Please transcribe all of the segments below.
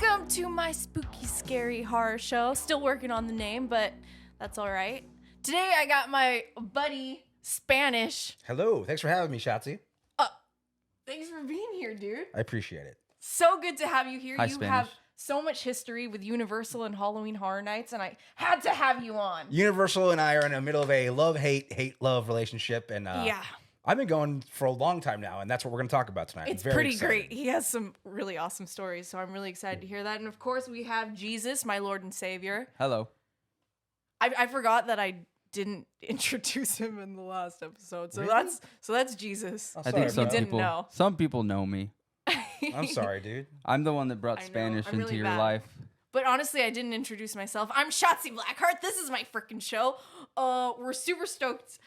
Welcome to my spooky, scary horror show. Still working on the name, but that's all right. Today I got my buddy Spanish. Hello, thanks for having me, Shotzi. Thanks for being here, dude. I appreciate it. So good to have you here. Hi, You Spanish. have so much history with Universal and Halloween Horror Nights, and I had to have you on. Universal and I are in the middle of a love-hate relationship, and Yeah. I've been going for a long time now, and that's what we're going to talk about tonight. It's Very pretty excited. great. He has some really awesome stories, so I'm really excited to hear that. And of course, we have Jesus, my Lord and Savior. Hello. I forgot that I didn't introduce him in the last episode, so Really? that's Jesus. I'm I sorry, think some bro. didn't people know. some people know me. I'm sorry, dude. I'm the one that brought I know, Spanish I'm into really your bad. life. But honestly, I didn't introduce myself. I'm Shotzi Blackheart. This is my freaking show. We're super stoked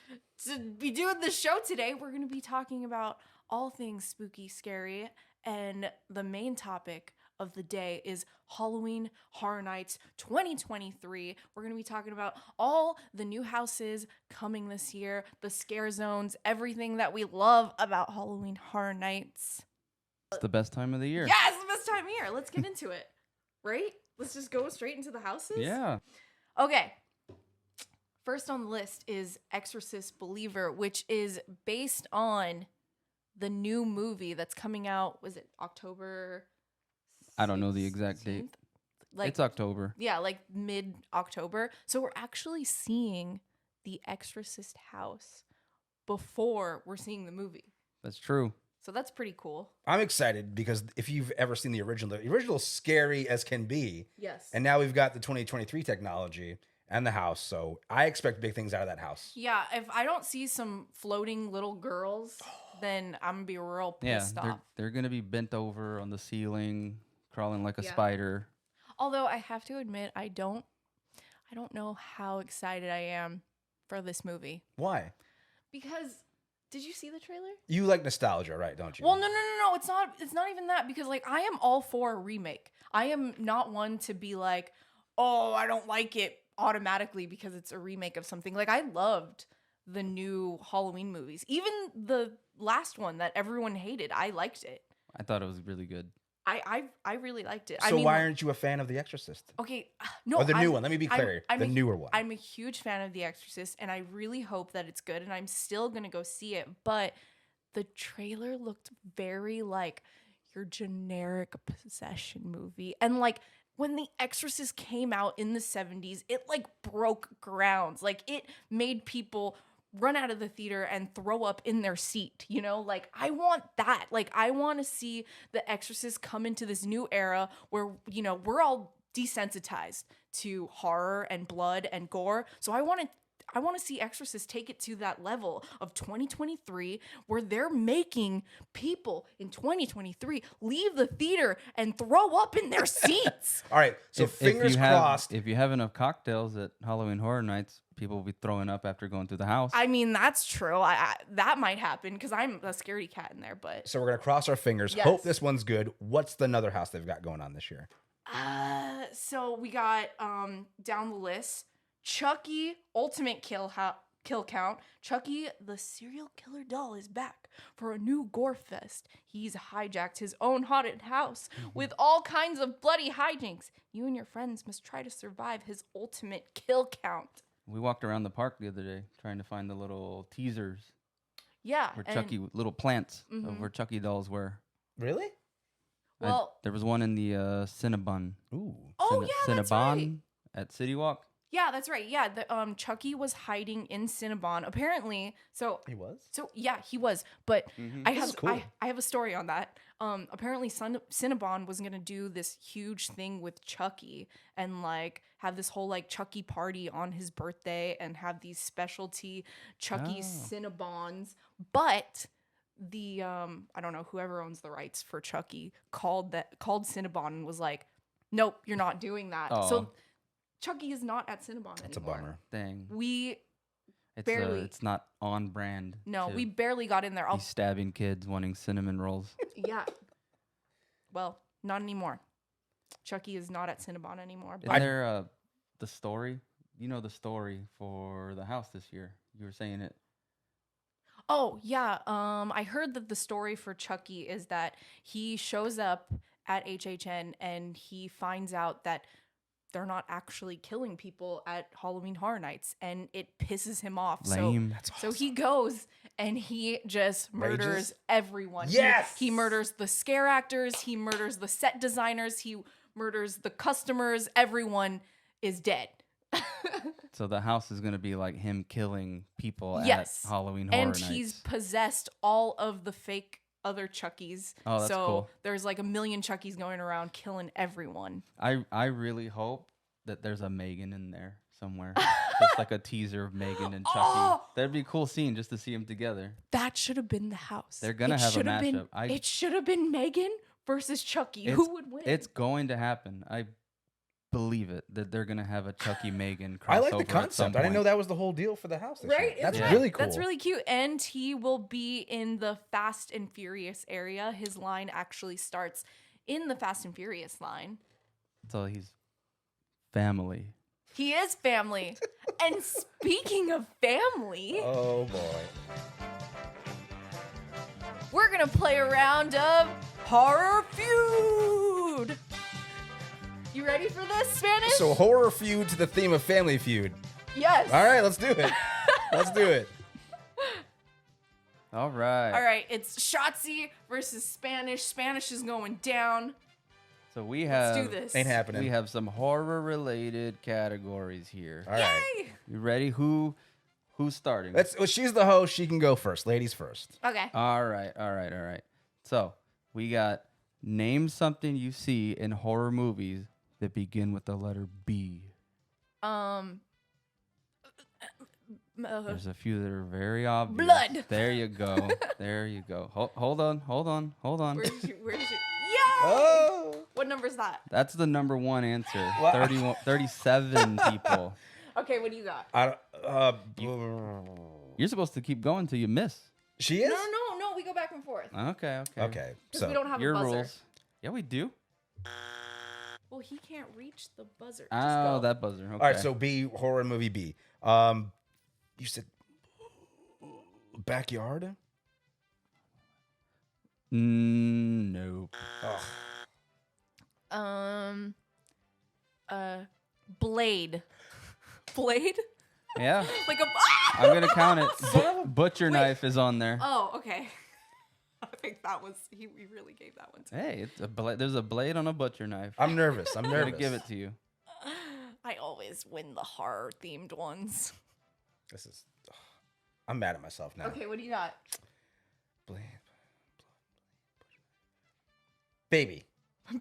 to be doing this show today. We're going to be talking about all things spooky, scary, and the main topic of the day is Halloween Horror Nights 2023. We're going to be talking about all the new houses coming this year, the scare zones, everything that we love about Halloween Horror Nights. It's the best time of the year. Yeah, it's the best time of year. Let's get into it. Right? Let's just go straight into the houses? Yeah. Okay. First on the list is Exorcist Believer, which is based on the new movie that's coming out. Was it October? I don't know the exact date. 16th? Like, It's October. yeah, like mid-October. So we're actually seeing the Exorcist house before we're seeing the movie. That's true. So that's pretty cool. I'm excited because if you've ever seen the original is scary as can be, Yes. and now we've got the 2023 technology and the house, so I expect big things out of that house. Yeah, if I don't see some floating little girls, then I'm gonna be real Yeah, pissed off. they're gonna be bent over on the ceiling, crawling like a Yeah. spider. Although I have to admit, I don't know how excited I am for this movie. Why? Because did you see the trailer? You like nostalgia, right? Don't you? Well, no. It's not even that, because like I am all for a remake. I am not one to be like, "Oh, I don't like it," automatically because it's a remake of something. Like I loved the new Halloween movies. Even the last one that everyone hated, I liked it. I thought it was really good. I really liked it. So I mean, why aren't you a fan of The Exorcist? okay, no, Or the new I'm- one? Let me be clear. I'm the a- newer one. I'm a huge fan of The Exorcist, and I really hope that it's good, and I'm still gonna go see it. But the trailer looked very like your generic possession movie, and like when The Exorcist came out in the 70s, it like broke grounds. Like it made people run out of the theater and throw up in their seat, you know? Like I want that. Like I want to see The Exorcist come into this new era where, you know, we're all desensitized to horror and blood and gore. So I want to see Exorcist take it to that level of 2023 where they're making people in 2023 leave the theater and throw up in their seats. All right, so fingers crossed. If you have enough cocktails at Halloween Horror Nights, people will be throwing up after going through the house. I mean, that's true. That might happen because I'm a scaredy cat in there, but So we're gonna cross our fingers. Yes. Hope this one's good. What's the another house they've got going on this year? so we got down the list Chucky Ultimate Kill Count. Chucky the serial killer doll is back for a new gore fest. He's hijacked his own haunted house with all kinds of bloody hijinks. You and your friends must try to survive his ultimate kill count. We walked around the park the other day trying to find the little teasers Yeah, where and- Chucky, little plants Mhm. of where Chucky dolls were. Really? Well, There was one in the Cinnabon. Ooh. oh yeah, that's right. Cinnabon at City Walk. Yeah, that's right. Yeah, the Chucky was hiding in Cinnabon apparently. So He was? yeah, he was. But I This have is cool. I have a story on that. Apparently Cinnabon was gonna do this huge thing with Chucky and like have this whole like Chucky party on his birthday and have these specialty Chucky Oh. Cinnabons. But the I don't know, whoever owns the rights for Chucky called Cinnabon and was like, nope, you're not doing that. Oh. So Chucky is not at Cinnabon That's a anymore. bummer. Dang. We It's barely- not on brand. no, to we barely got in there. be stabbing kids wanting cinnamon rolls. Yeah. Well, not anymore. Chucky is not at Cinnabon anymore. Is But there the story? You know the story for the house this year. You were saying it. oh yeah, I heard that the story for Chucky is that he shows up at HHN and he finds out that they're not actually killing people at Halloween Horror Nights, and it pisses him off. Lame. That's So awesome. he goes and he just murders Rages? everyone. Yes! He murders the scare actors, he murders the set designers, he murders the customers. Everyone is dead. So the house is gonna be like him killing people Yes. at Halloween Horror And Nights. he's possessed all of the fake other Chuckies. Oh, that's so cool. there's like a million Chuckies going around killing everyone. I really hope that there's a Megan in there somewhere. Just like a teaser of Megan and Chucky. Oh! That'd be a cool scene just to see them together. That should have been the house. They're gonna have a should been- mashup. It should have been Megan versus Chucky. It's- Who would win? It's going to happen. I believe it that they're gonna have a Chucky Megan crossover. I like the at some concept. I didn't know point. that was the whole deal for the house. This year. right? That's Isn't it? really cool. That's really cute. And he will be in the Fast and Furious area. His line actually starts in the Fast and Furious line. So he's family. He is family. And speaking of family, Oh boy. we're going to play a round of Horror Feud. You ready for this, Spanish? So horror feud to the theme of Family Feud. yes. All right, let's do it. Let's do it. All right. All right, it's Shotzi versus Spanish. Spanish is going down. So we have Let's do this. Ain't happening. we have some horror related categories here. All right. Yay! You ready? Who's starting? Well, she's the host. She can go first. Ladies first. Okay. All right. So we got name something you see in horror movies that begin with the letter B. There's a few that are very obvious. Blood. There you go. There you go. Hold on. Where's your Yay! Oh. What number is that? That's the number one answer. What? 37 people. Okay, what do you got? You're supposed to keep going till you miss. She is? No, we go back and forth. Okay. Okay. Because we don't have Your a buzzer. rules. Yeah, we do. Well, he can't reach the buzzer. Just Oh, go. that buzzer. Okay. All right, so B, horror movie B. You said backyard? No. Ugh. Blade. Blade? Yeah. Like a. I'm gonna count it. Son of a- Butcher knife is on there. Oh, okay. I think that was he really gave that one to me. Hey, it's a there's a blade on a butcher knife. I'm nervous. I'm I'm nervous. gonna give it to you. I always win the horror themed ones. This is. I'm mad at myself now. Okay, what do you got? Blade. Baby.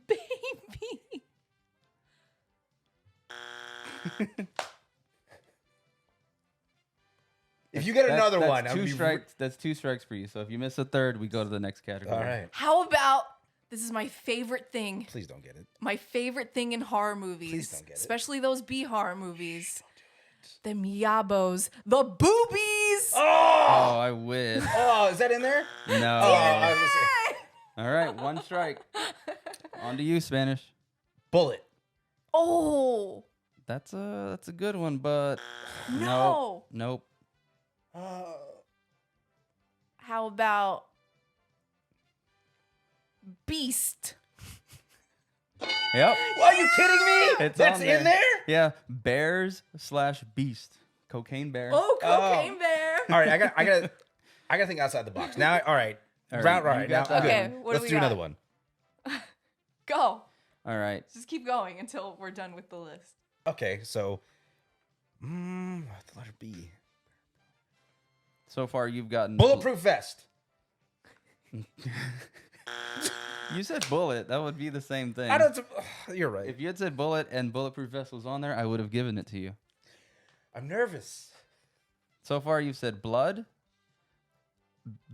Baby. If you get another That's one, I'm two be strikes. That's two strikes for you. So if you miss a third, we go to the next category. All right. How about this is my favorite thing. Please don't get it. My favorite thing in horror movies. Please don't get it. Especially those B horror movies. Them yabos. The boobies. Oh, I wish. Oh, is that in there? No. Oh, I was gonna say. All right, one strike. On to you, Spanish. Bullet. Oh. That's a good one, but No. Nope. How about Beast? Yep. Are you kidding me? It's That's on in there? Yeah, bears/beast. Cocaine bear. Oh, Cocaine Bear. All right, I gotta think outside the box. Now, all right. All right, Round you right. Now, got that. I'm good. Okay, what do Let's we do got? another one. Go. All right. Just keep going until we're done with the list. Okay, so the letter B. So far, you've gotten Bulletproof vest. You said bullet. That would be the same thing. I don't. You're right. If you had said bullet and bulletproof vest was on there, I would have given it to you. I'm nervous. So far, you've said blood,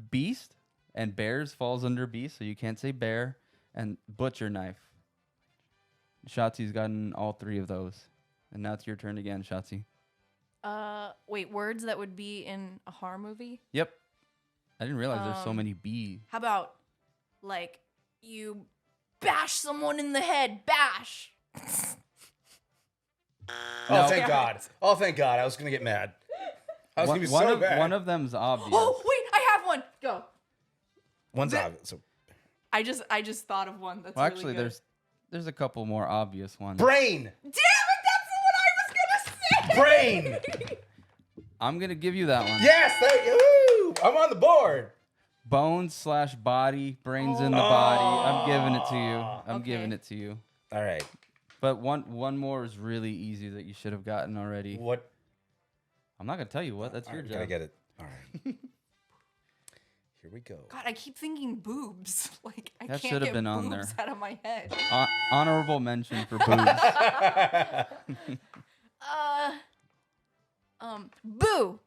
beast, and bears falls under beast, so you can't say bear, and butcher knife. Shotzi's gotten all three of those. And now it's your turn again, Shotzi. Wait, words that would be in a horror movie? Yep. I didn't realize there's so many B. How about, like, you bash someone in the head? Bash. Oh, No. thank God. Oh, thank God. I was gonna get mad. I was gonna be so bad. One of them's obvious. Oh, wait, I have one. Go. One's obvious. So I just thought of one that's Well, really actually, good. there's a couple more obvious ones. Brain. Damn it, that's what I was gonna say. Brain. I'm gonna give you that one. Yes. Thank you. Woo! I'm on the board. Bones / body, brains in the Oh. body. I'm giving it to you. I'm Okay. giving it to you. All right. But one more is really easy that you should have gotten already. What? I'm not gonna tell you what. That's your Gotta job. get it. All right. Here we go. God, I keep thinking boobs. Like I That can't should have get been on boobs there. out of my head. Honorable mention for boobs. Boo.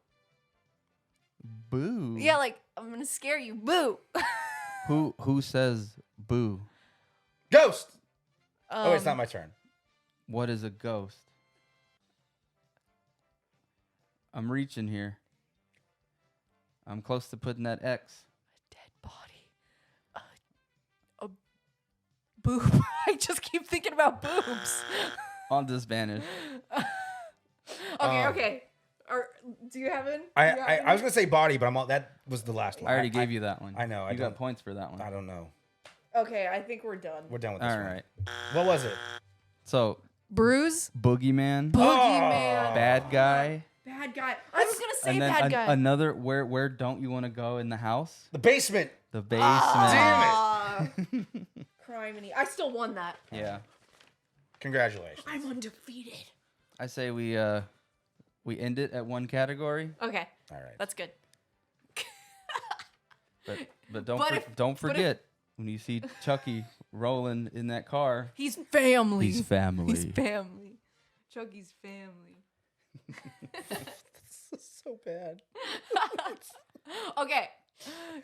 Boo. Yeah, like I'm gonna scare you. Boo. Who says boo? Ghost. Oh, it's not my turn. What is a ghost? I'm reaching here. I'm close to putting that X. Dead body. A boob. I just keep thinking about boobs. On to Spanish. Okay. Do you have an? I was gonna say body, but I'm all, that was the last one. I already gave you that one. I know, I You got don't- points for that one. I don't know. Okay, I think we're done. We're done with this All one. right. What was it? So, Bruise. boogeyman, Boogeyman. bad guy, Bad guy. I was gonna say and then bad guy. another. Where don't you want to go in the house? The basement. The basement. Ah. Criminy. I still won that. Yeah. Congratulations. I'm undefeated. I say we end it at one category, Okay, All right. that's good. but don't But if- don't but if- forget when you see Chucky rolling in that car. He's family. He's family. He's family. Chucky's family. This is so bad. Okay.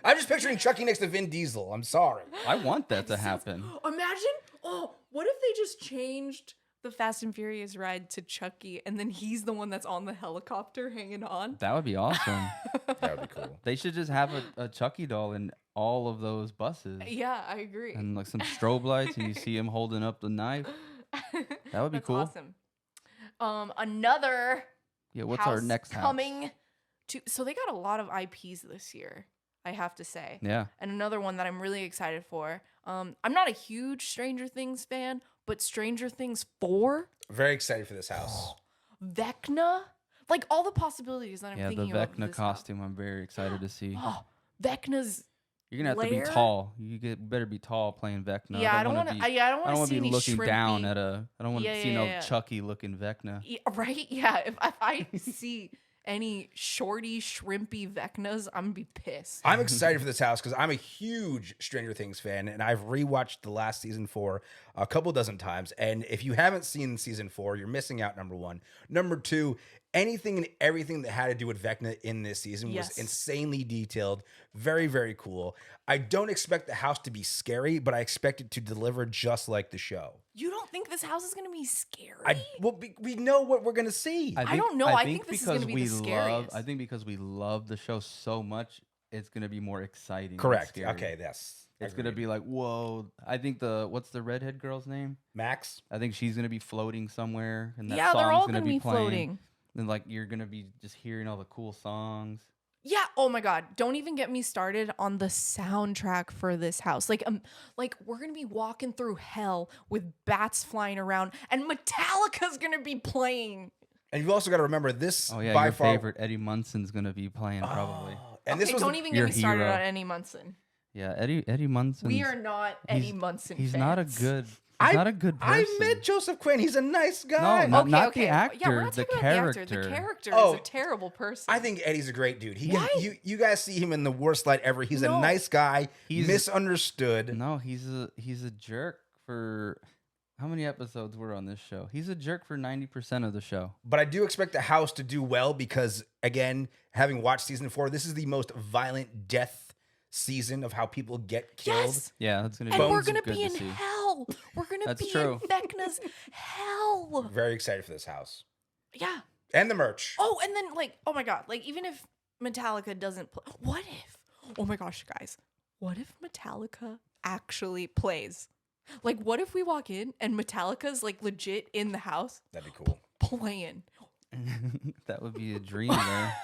I'm just picturing Chucky next to Vin Diesel. I'm sorry. I want that to happen. Imagine. Oh, what if they just changed the Fast and Furious ride to Chucky, and then he's the one that's on the helicopter hanging on? That would be awesome. That would be cool. They should just have a Chucky doll in all of those buses. Yeah, I agree. And like some strobe lights, and you see him holding up the knife. That would be That's cool. awesome. Another Yeah, what's house our next house? coming to? So they got a lot of IPs this year, I have to say. Yeah. And another one that I'm really excited for. I'm not a huge Stranger Things fan, but Stranger Things 4, Very excited for this house. Vecna, like all the possibilities that I'm Yeah, the thinking of. Vecna costume, I'm very excited to see. Oh, Vecna's. You're gonna have to Lair? be tall. Better be tall playing Vecna. Yeah, I don't want wanna to. Yeah, I don't I want don't to want see to be any looking shrimpy. down at a. I don't want to Yeah, see yeah, no yeah. Chucky looking Vecna. Yeah, right? Yeah. If I see any shorty, shrimpy Vecnas, I'm gonna be pissed. I'm excited for this house because I'm a huge Stranger Things fan, and I've rewatched the last season 4 a couple dozen times. And if you haven't seen season 4, you're missing out. Number one. Number two, anything and everything that had to do with Vecna in this season was Yes. insanely detailed. Very, very cool. I don't expect the house to be scary, but I expect it to deliver just like the show. You don't think this house is gonna be scary? We know what we're gonna see. I don't know. I think this is gonna because be we the scariest. I think because we love the show so much, it's gonna be more exciting. than Correct. scary. Okay. Yes. It's gonna Agreed. be like, whoa. I think what's the redhead girl's name? Max. I think she's gonna be floating somewhere, and that Yeah, song's they're all gonna gonna be playing. floating. And like you're gonna be just hearing all the cool songs. Yeah. Oh my God. Don't even get me started on the soundtrack for this house. Like we're gonna be walking through hell with bats flying around, and Metallica's gonna be playing. And you've also got to remember this. Oh yeah, by your far, favorite Eddie Munson's gonna be playing probably. And Okay, this was don't the- even your get me started hero. on Eddie Munson. Yeah, Eddie Munson. We are not Eddie Munson. He's fans. not a good. He's not a good person. I met Joseph Quinn. He's a nice guy. No, Okay, not okay. the actor. Yeah, we're not the talking character. about the actor. The character Oh, is a terrible person. I think Eddie's a great dude. Why? You guys see him in the worst light ever. He's No. a nice guy. He's- misunderstood. No, he's a jerk for. How many episodes were on this show? He's a jerk for 90% of the show. But I do expect the house to do well because, again, having watched season 4, this is the most violent death season of how people get killed. Yes. Yeah, that's gonna be. And we're Bones gonna good be to in see. hell. We're gonna That's be true. in Vecna's hell. Very excited for this house. Yeah. And the merch. Oh, and then oh my God, even if Metallica doesn't play, what if? Oh my gosh, guys, what if Metallica actually plays? What if we walk in and Metallica's legit in the house That'd be cool. playing? That would be a dream there.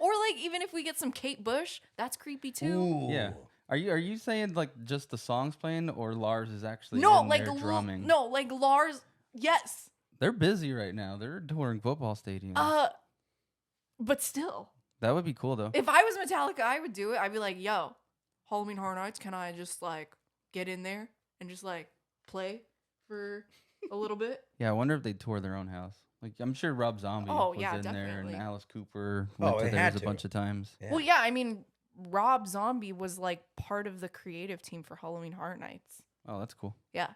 Or even if we get some Kate Bush, that's creepy too. Ooh. Yeah. Are you saying like just the songs playing, or Lars is actually No, in like there drumming? no, like Lars. Yes. They're busy right now. They're touring football stadiums. But still, That would be cool though. if I was Metallica, I would do it. I'd be like, yo, Halloween Horror Nights, can I just like get in there and just like play for a little bit? Yeah, I wonder if they tour their own house. Like I'm sure Rob Zombie Oh, was yeah, in there, definitely. and Alice Cooper Oh, went to they theirs had a to. bunch of times. Yeah. Well, yeah, I mean, Rob Zombie was like part of the creative team for Halloween Horror Nights. Oh, that's cool. Yeah,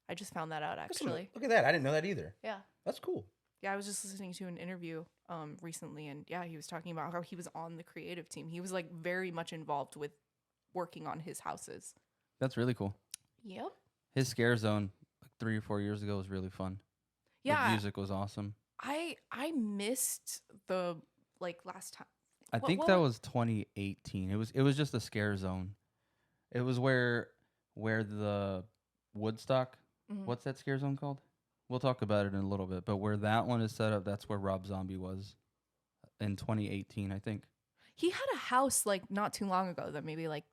I just found that out Listen, actually. look at that. I didn't know that either. Yeah. That's cool. Yeah, I was just listening to an interview recently, and yeah, he was talking about how he was on the creative team. He was like very much involved with working on his houses. That's really cool. Yep. His Scare Zone like 3 or 4 years ago was really fun. The Yeah, music was awesome. I missed the like last time. I think what that wa- was 2018. It was just a Scare Zone. It was where the Woodstock. Mhm. What's that Scare Zone called? We'll talk about it in a little bit. But where that one is set up, that's where Rob Zombie was in 2018, I think. He had a house like not too long ago that maybe like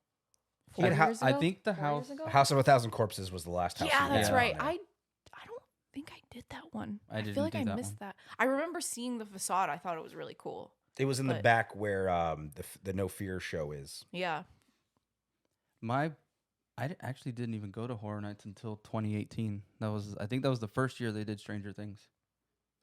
He 4 had years I ago? think the 4 years house- ago? House of a Thousand Corpses was the last house. Yeah, we that's did right. on there. I don't think I did that one. I feel didn't like do I that missed one. that. I remember seeing the facade. I thought it was really cool. It was in the but- back where the No Fear show is. Yeah. Actually didn't even go to Horror Nights until 2018. I think that was the first year they did Stranger Things.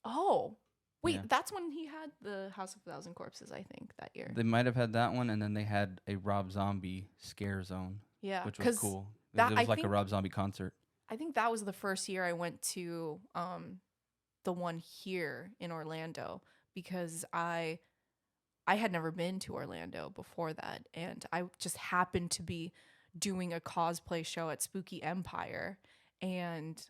Oh. Wait, Yeah. that's when he had the House of a Thousand Corpses, I think, that year. They might have had that one, and then they had a Rob Zombie Scare Zone, Yeah. which was 'cause cool. that- It I was like a think- Rob Zombie concert. I think that was the first year I went to the one here in Orlando because I had never been to Orlando before that, and I just happened to be doing a cosplay show at Spooky Empire, and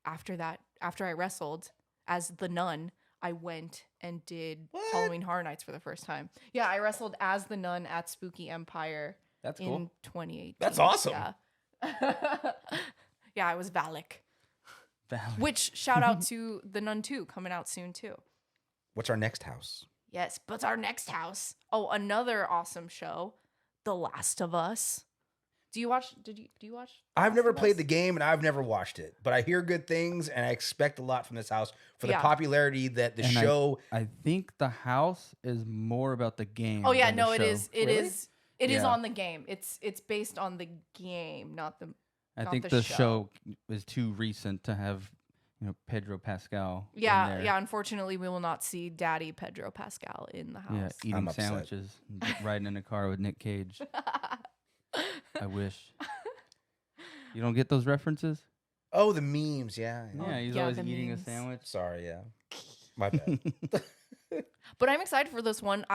after I wrestled as the nun, I went and did What? Halloween Horror Nights for the first time. Yeah, I wrestled as the nun at Spooky Empire That's in cool. 2018. That's awesome. Yeah. Yeah, I was Valak. Valid. Which shout out to the Nun 2 coming out soon too. What's our next house? Yes, but our next house. Oh, another awesome show, The Last of Us. Do you watch? Do you watch? The I've Last never of played Us? the game and I've never watched it, but I hear good things and I expect a lot from this house for the Yeah. popularity that the And show. I think the house is more about the game. Oh yeah, than the no, it show. is. It Really? is. It is Yeah. on the game. It's based on the game, not the. I not think the the show. show is too recent to have, Pedro Pascal. in Yeah, there. yeah. Unfortunately, we will not see Daddy Pedro Pascal in the Yeah, house. I'm eating upset. sandwiches, and riding in a car with Nick Cage. I wish. You don't get those references? Oh, the memes. Yeah. Oh, Yeah, he's yeah, always the eating memes. a sandwich. Sorry. Yeah. My bad. But I'm excited for this one.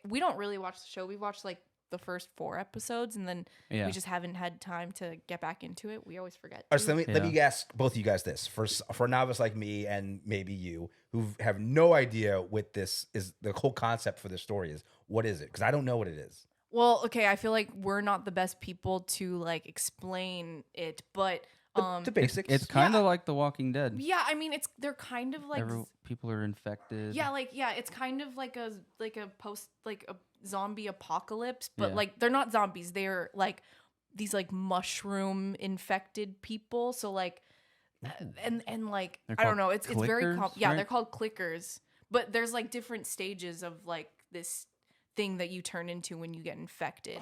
We don't really watch the show. We watched like the first 4 episodes, and then Yeah. we just haven't had time to get back into it. We always forget. All right, so to. let me ask both of you guys this. For a novice like me and maybe you who have no idea what this is, the whole concept for this story is, what is it? Because I don't know what it is. Well, okay, I feel like we're not the best people to like explain it, but The basics. It's kind of Yeah. like The Walking Dead. yeah, I mean they're kind of like People are infected. yeah, it's kind of like a post like a zombie apocalypse, but Yeah. like they're not zombies. They're like these like mushroom infected people. So like and like They're I don't called know, it's very clickers, yeah, right? they're called clickers. But there's like different stages of like this thing that you turn into when you get infected.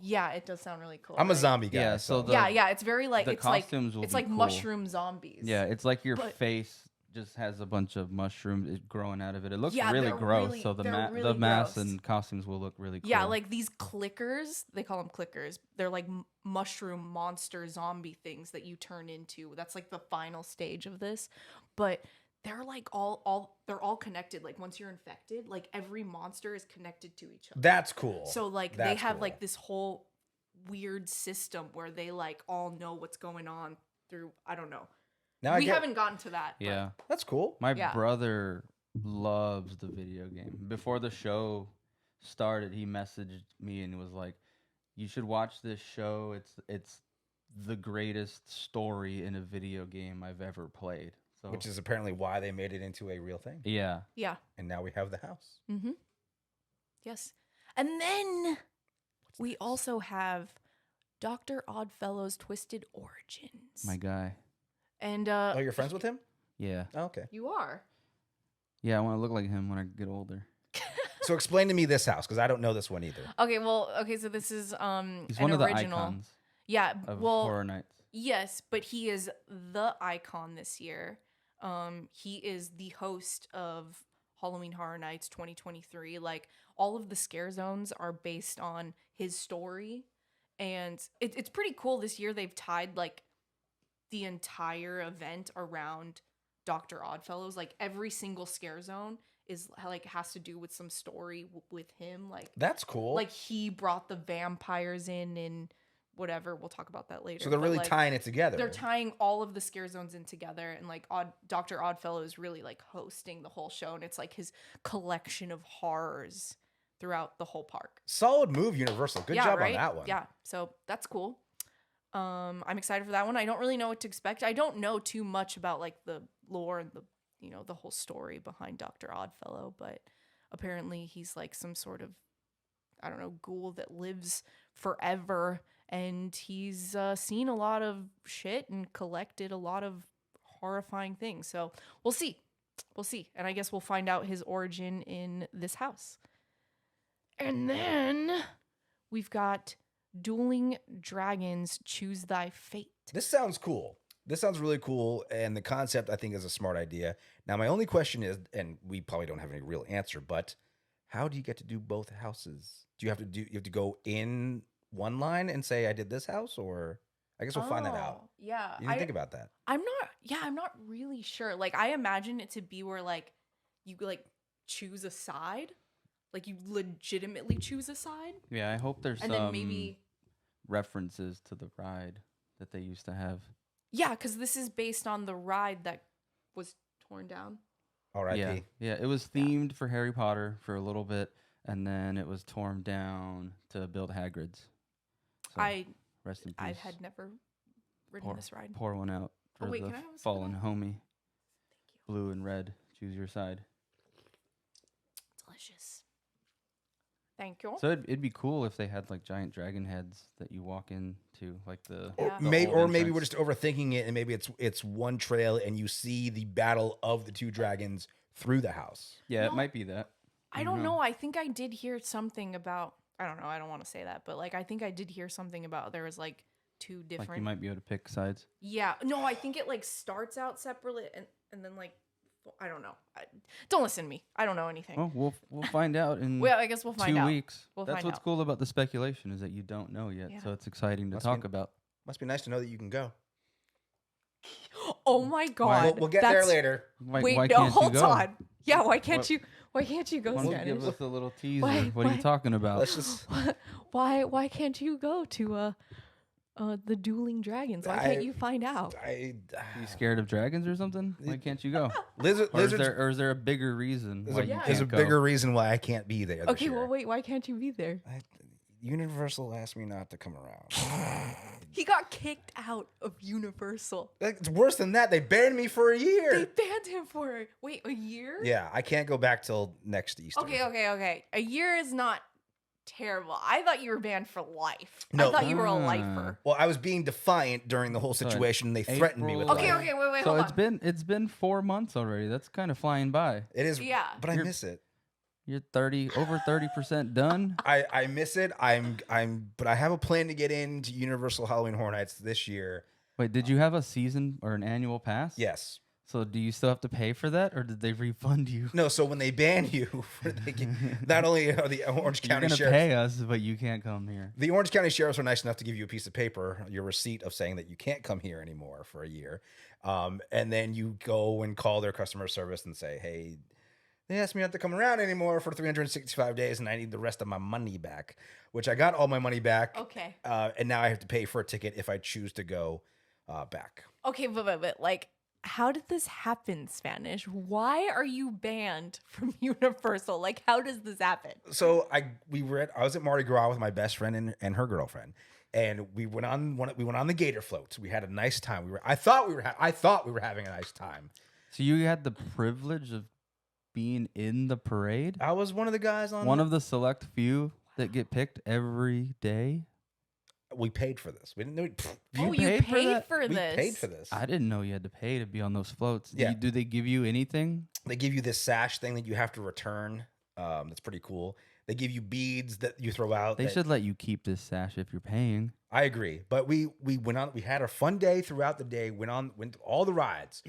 Yeah, it does sound really cool. I'm a right? zombie guy. Yeah, so so Yeah, it's very like the it's like costumes will it's be like cool. mushroom zombies. Yeah, it's like your But- face just has a bunch of mushrooms growing out of it. It looks Yeah, really they're gross. really- So the they're the really masks gross. and costumes will look really cool. Yeah, like these clickers, they call them clickers. They're like mushroom monster zombie things that you turn into. That's like the final stage of this. But they're like they're all connected. Like once you're infected, like every monster is connected to each other. that's cool. So like they That's have cool. like this whole weird system where they like all know what's going on through I don't know. Now I We get- haven't gotten to that. but- yeah. That's cool. My Yeah. brother loves the video game. Before the show started, he messaged me and was like, "You should watch this show. It's the greatest story in a video game I've ever played." So Which is apparently why they made it into a real thing. yeah. Yeah. And now we have the house. Mm-hmm. Yes. And then we also have Dr. Oddfellow's Twisted Origins. My guy. And Oh, you're friends with him? Yeah. Oh, okay. you are. Yeah, I want to look like him when I get older. So explain to me this house because I don't know this one either. Okay, so this is He's an one of the original. icons Yeah, of well, Horror Nights. yes, but he is the icon this year. He is the host of Halloween Horror Nights 2023. Like, all of the scare zones are based on his story, and it's pretty cool. This year they've tied like the entire event around Dr. Oddfellows. Like, every single scare zone is like has to do with some story with him. Like, That's cool. like he brought the vampires in and whatever. We'll talk about that later. So they're but, really like, tying it together. they're tying all of the scare zones in together, and like Dr. Oddfellow is really like hosting the whole show, and it's like his collection of horrors throughout the whole park. Solid move, Universal. Good job on that one. Yeah, so that's cool. I'm excited for that one. I don't really know what to expect. I don't know too much about like the lore and the the whole story behind Dr. Oddfellow, but apparently he's like some sort of, I don't know, ghoul that lives forever, and he's seen a lot of shit and collected a lot of horrifying things. So we'll see. We'll see. And I guess we'll find out his origin in this house. And then we've got Dueling Dragons Choose Thy Fate. This sounds cool. This sounds really cool, and the concept I think is a smart idea. Now, my only question is, and we probably don't have any real answer, but how do you get to do both houses? You have to go in one line and say I did this house, or I guess we'll find that out. Yeah. You didn't think about that. I'm not really sure. Like, I imagine it to be where like you like choose a side. Like, you legitimately choose a side. Yeah, I hope there's And some then maybe references to the ride that they used to have. yeah, because this is based on the ride that was torn down. R.I.P. Yeah, it was themed for Harry Potter for a little bit, and then it was torn down to build Hagrid's. So, rest in peace. I had never ridden this ride. Pour one out for wait, the can I have a sip of fallen that? homie. Thank you. Blue and red, choose your side. Delicious. Thank you. So it'd be cool if they had like giant dragon heads that you walk into, like the Yeah. the Maybe, old or maybe we're entrance. just overthinking it, and maybe it's one trail, and you see the battle of the two dragons through the house. Yeah, it No. might be that. I don't know. I think I did hear something about. I don't know. I don't want to say that, but like I think I did hear something about there was like two different. Like you might be able to pick sides. Yeah. No, I think it like starts out separately and then like I don't know. Don't listen to me. I don't know anything. Well, we'll find out in Well, I guess we'll find 2 out. weeks. We'll That's find what's out. cool about the speculation is that you don't know yet. Yeah. So it's exciting to Must talk be- about. Must be nice to know that you can go. Oh my god. We'll get there later. Why, Wait, why no, can't hold you go? on. Yeah, why can't What- you? Why can't you go, Why don't you Spanish? give us a little teaser? Why- What are why- you talking about? Let's just. Why can't you go to the Dueling Dragons? Why can't I- you find out? You scared of dragons or something? Why can't you go? Lizard, Or lizards. is there a bigger reason There's why a, you there's a can't go? bigger reason why I can't be there. This Okay, year. well wait, why can't you be there? Universal asked me not to come around. He got kicked out of Universal. It's worse than that. They banned me for a They year. banned him for a year? Yeah, I can't go back till next Easter. Okay. A year is not terrible. I thought you were banned for life. No. I thought you were a Ah. lifer. Well, I was being defiant during the whole So, situation. They threatened me with April- Okay, life. wait, So hold on. it's been 4 months already. That's kind of flying by. It is. Yeah. But I You're- miss it. You're over 30% done. I miss it. But I have a plan to get into Universal Halloween Horror Nights this year. Wait, did you have a season or an annual pass? Yes. So do you still have to pay for that, or did they refund you? No. So when they ban you, not only are the Orange You're County gonna Sheriff, pay us, but you can't come here. the Orange County Sheriffs are nice enough to give you a piece of paper, your receipt of saying that you can't come here anymore for a year, and then you go and call their customer service and say, "Hey, they asked me not to come around anymore for 365 days, and I need the rest of my money back." Which I got all my money back. Okay. And now I have to pay for a ticket if I choose to go back. Okay, but like, how did this happen, Spanish? Why are you banned from Universal? Like, how does this happen? So I was at Mardi Gras with my best friend and her girlfriend, and we went on the gator floats. We had a nice time. I thought we were having a nice time. So you had the privilege of being in the parade. I was one of the guys on One of the select few that get picked every day? We paid for this. We didn't know. Oh, You you paid for paid that? for We this. paid for this. I didn't know you had to pay to be on those floats. Yeah. Do they give you anything? They give you this sash thing that you have to return. That's pretty cool. They give you beads that you throw out. They that- should let you keep this sash if you're paying. I agree, but we went on. We had a fun day throughout the day. Went through all the rides.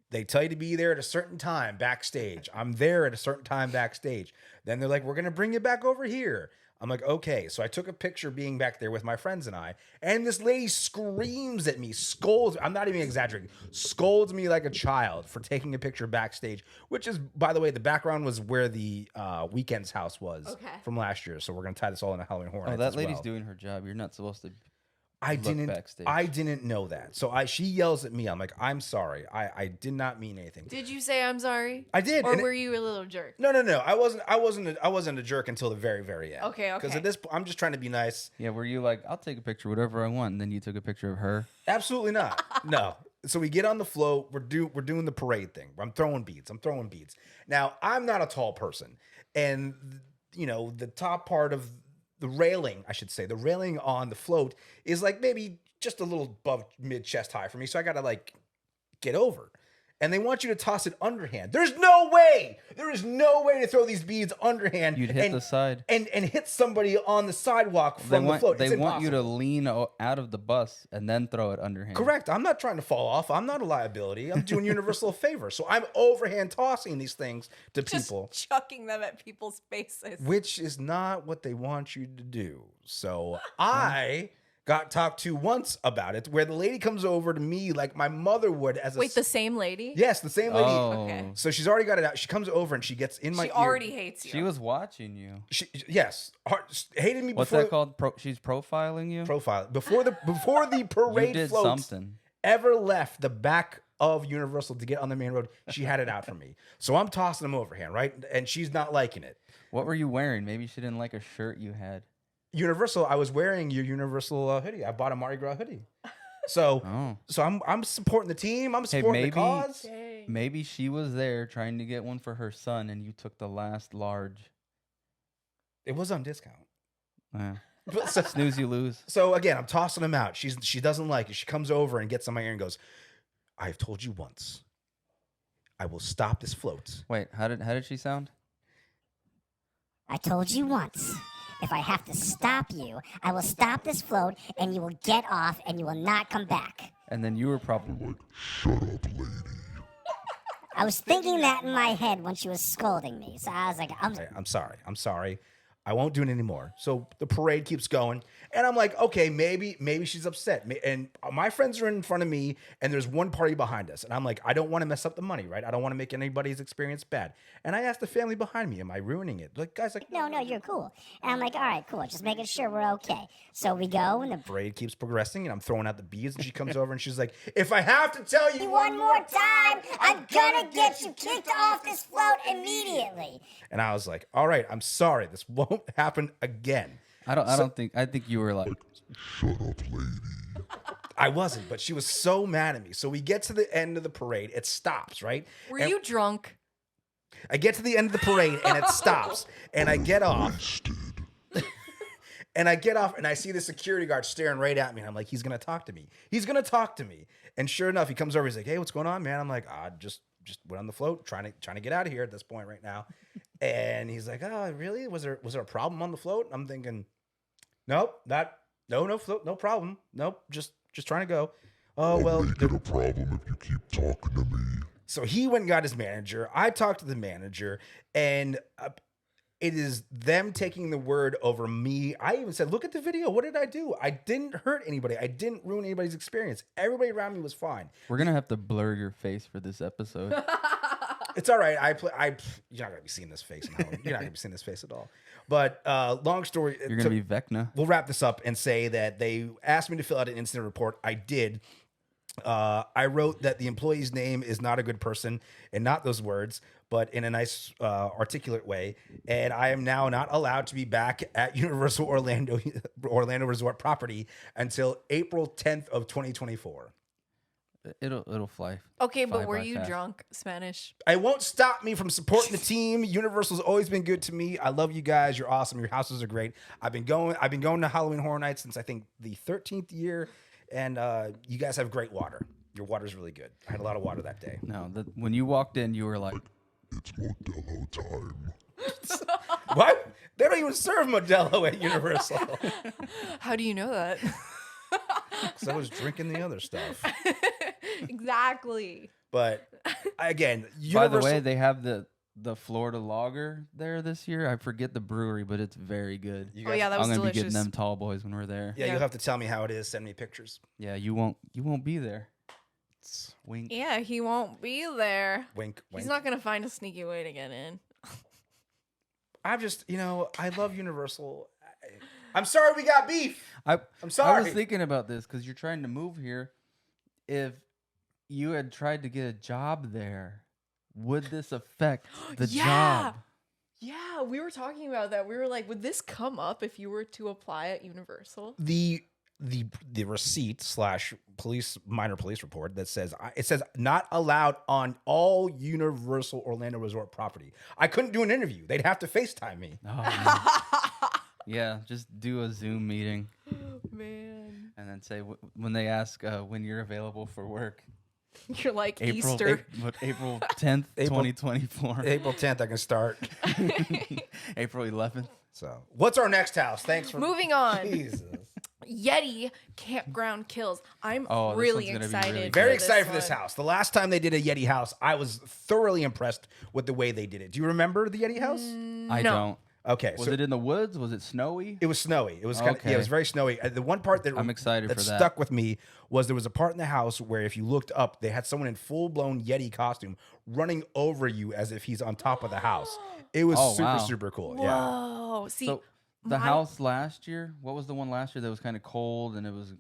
They tell you to be there at a certain time backstage. I'm there at a certain time backstage. Then they're like, "We're gonna bring you back over here." I'm like, "Okay." So I took a picture being back there with my friends and I, and this lady screams at me, scolds. I'm not even exaggerating. Scolds me like a child for taking a picture backstage. Which is, by the way, the background was where the Weekend's house was from last year. So we're gonna tie this all into Halloween Horror Oh, Nights that as lady's well. doing her job. You're not supposed to. I look didn't. backstage. I didn't know that. So she yells at me. I'm like, I'm sorry. I did not mean anything. Did you say I'm sorry? I did. Or and were you a little jerk? No. I wasn't a jerk until the very, very end. Okay. Because at this point, I'm just trying to be nice. Yeah, were you like, I'll take a picture, whatever I want, and then you took a picture of her? Absolutely not. No. So we get on the float. We're doing the parade thing. I'm throwing beads. Now I'm not a tall person, and the top part of the railing, I should say, the railing on the float is like maybe just a little above mid chest high for me. So I got to like get over. And they want you to toss it underhand. There is no way to throw these beads underhand. You'd hit the side. and hit somebody on the sidewalk from the float. They It's want you to impossible. lean out of the bus and then throw it underhand. Correct. I'm not trying to fall off. I'm not a liability. I'm doing Universal a favor. So I'm overhand tossing these things to Just people, chucking them at people's faces. which is not what they want you to do. So I got talked to once about it, where the lady comes over to me like my mother would as a Wait, the same lady? yes, the same lady. Oh, Okay. So she's already got it out. She comes over and she gets in my She ear. already hates you. she was watching you. Yes, hated me What's before that called? She's profiling you. profile before the You parade did floats something. ever left the back of Universal to get on the main road. She had it out for me, so I'm tossing them overhand, right? And she's not liking it. What were you wearing? Maybe she didn't like a shirt you had. Universal, I was wearing your Universal hoodie. I bought a Mardi Gras hoodie, so Oh, I'm supporting the team. I'm supporting the maybe- cause. Dang. maybe she was there trying to get one for her son, and you took the last large. It was on discount. Eh, But so, snooze, you lose. so again, I'm tossing them out. She doesn't like it. She comes over and gets on my ear and goes, "I've told you once. I will stop this float." Wait, how did she sound? I told you once. If I have to stop you, I will stop this float and you will get off and you will not come back. And then you were probably like, I was thinking that in my head when she was scolding me. So I was like, I'm sorry. I won't do it anymore. So the parade keeps going. And I'm like, okay, maybe she's upset. And my friends are in front of me and there's one party behind us. And I'm like, I don't want to mess up the money, right? I don't want to make anybody's experience bad. And I asked the family behind me, am I ruining it? Like, guys, like, no, you're cool. And I'm like, all right, cool. Just making sure we're okay. So we go and the parade keeps progressing and I'm throwing out the beads and she comes over and she's like, if I have to tell you one more time, I'm gonna get you kicked off this float immediately. And I was like, all right, I'm sorry. This won't happen again. I think you were like, I wasn't, but she was so mad at me. So we get to the end of the parade. It stops, right? Were And you drunk? I get to the end of the parade and it stops. And I get off. And I get off and I see the security guard staring right at me. And I'm like, he's going to talk to me. And sure enough, he comes over. He's like, hey, what's going on, man? I'm like, just went on the float, trying to get out of here at this point right now. And he's like, oh, really? Was there a problem on the float? I'm thinking, nope, no float, no problem. Nope, just trying to go. Oh, well. Get a problem if you keep talking to me. So he went and got his manager. I talked to the manager, and it is them taking the word over me. I even said, look at the video. What did I do? I didn't hurt anybody. I didn't ruin anybody's experience. Everybody around me was fine. we're gonna have to blur your face for this episode. It's all right. You're not going to be seeing this face. You're not going to be seeing this face at all. But long story. You're gonna be Vecna. We'll wrap this up and say that they asked me to fill out an incident report. I did. I wrote that the employee's name is not a good person, and not those words, but in a nice, articulate way. And I am now not allowed to be back at Universal Orlando Resort property until April 10th of 2024. It'll fly. Okay, fly but were by you fast. drunk? Spanish. It won't stop me from supporting the team. Universal's always been good to me. I love you guys. You're awesome. Your houses are great. I've been going to Halloween Horror Nights since I think the 13th year, and you guys have great water. Your water's really good. I had a lot of water that day. No, when you walked in, you were like, It's Modelo time. What? They don't even serve Modelo at Universal. How do you know that? Because I was drinking the other stuff. Exactly. But again, by Universal. the way, they have the Florida Lager there this year. I forget the brewery, but it's very good. you Oh guys- yeah, that I'm was gonna delicious. be getting them tall boys when we're there. yeah, Yeah. you'll have to tell me how it is. Send me pictures. Yeah, you won't be there. Wink. Yeah, he won't be there. Wink, wink. He's not gonna find a sneaky way to get in. I'm just, I love Universal. I'm sorry we got beef. I'm I sorry. was thinking about this because you're trying to move here. If you had tried to get a job there, would this affect the Yeah. job? Yeah, we were talking about that. We were like, would this come up if you were to apply at Universal? the receipt / minor police report that says it says not allowed on all Universal Orlando Resort property. I couldn't do an interview. They'd have to FaceTime me. Oh, man. Yeah, just do a Zoom meeting Man, and then say when they ask when you're available for work. you're like April Easter. April 10th, April- 2024. April 10th, I can start. April 11th. So, what's our next house? Thanks for Moving on. Jesus. Yeti Campground Kills. I'm Oh, this really one's gonna be excited. really Very for excited for this one. house. The last time they did a Yeti house, I was thoroughly impressed with the way they did it. Do you remember the Yeti house? I No. don't. Okay, Was so it in the woods? Was it snowy? it was snowy. It was kind of, yeah, it Okay. was very snowy. The one part that I'm excited that for that. stuck with me was there was a part in the house where if you looked up, they had someone in full blown Yeti costume running over you as if he's on top of the house. It was Oh, super wow. super cool. Yeah. Whoa. See, So the my- house last year, what was the one last year that was kind of cold and it was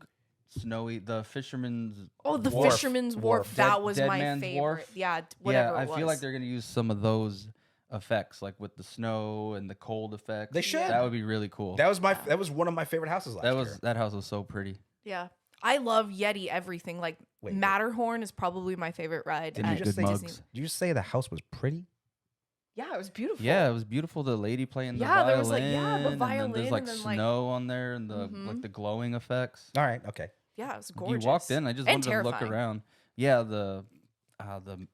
snowy? The Fisherman's oh, the Wharf. Fisherman's Wharf. Wharf. That Dead- was Dead my Man's favorite. Wharf? Yeah, whatever Yeah, it I feel like was. they're gonna use some of those effects, like with the snow and the cold effects. They should. That would be really cool. That was one of my favorite houses last year. That house was so pretty. Yeah. I love Yeti everything. Like Wait. Matterhorn is probably my favorite ride Give you me at just good say Disney. mugs. Did you say the house was pretty? Yeah, it was beautiful. Yeah, it was beautiful. The lady playing the Yeah, violin. there was, like, yeah, the and then violin there's like and then, like- snow on there and the Mhm. like the glowing effects. All right, okay. Yeah, it was gorgeous. You walked in. I just And wanted to look terrifying. around. Yeah, the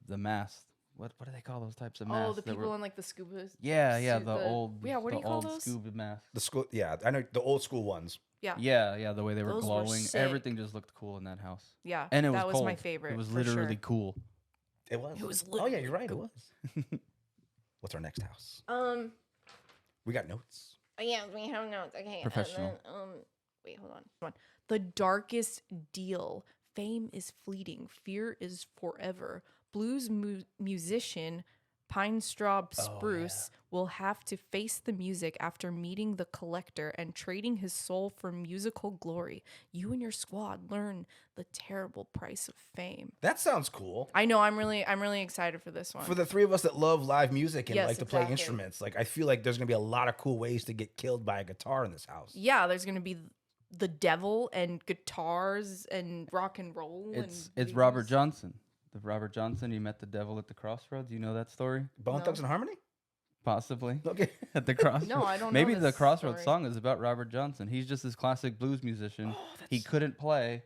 mask. What do they call those types of masks? Oh, the that people were- in like the scuba. Yeah, suit, the old. Yeah, what do the you call old those? scuba masks. The school, yeah, I know the old school ones. Yeah. Yeah, the way they were Those were glowing. sick. Everything just looked cool in that house. Yeah. And it was that was cold. my favorite. It was for literally sure. cool. It was. It was Oh yeah, literally you're right. cool. It was. What's our next house? We got notes. Yeah, we have notes. Okay. Professional. And then, wait, hold on. The Darkest Deal. Fame is fleeting. Fear is forever. Blues musician Pine Straw Spruce will have to face the music after meeting the collector and trading his soul for musical glory. You and your squad learn the terrible price of fame. That sounds cool. I know. I'm really excited for this one. For the three of us that love live music and Yes, like to play exactly. instruments, like I feel like there's gonna be a lot of cool ways to get killed by a guitar in this house. Yeah, there's gonna be the devil and guitars and rock and roll. It's Robert Johnson. The Robert Johnson. He met the devil at the crossroads. You know that story? Bone No. Thugs and Harmony? Possibly. Okay. At the crossroads. No, I don't know Maybe the this crossroads story. song is about Robert Johnson. He's just this classic blues musician. Oh, He couldn't play,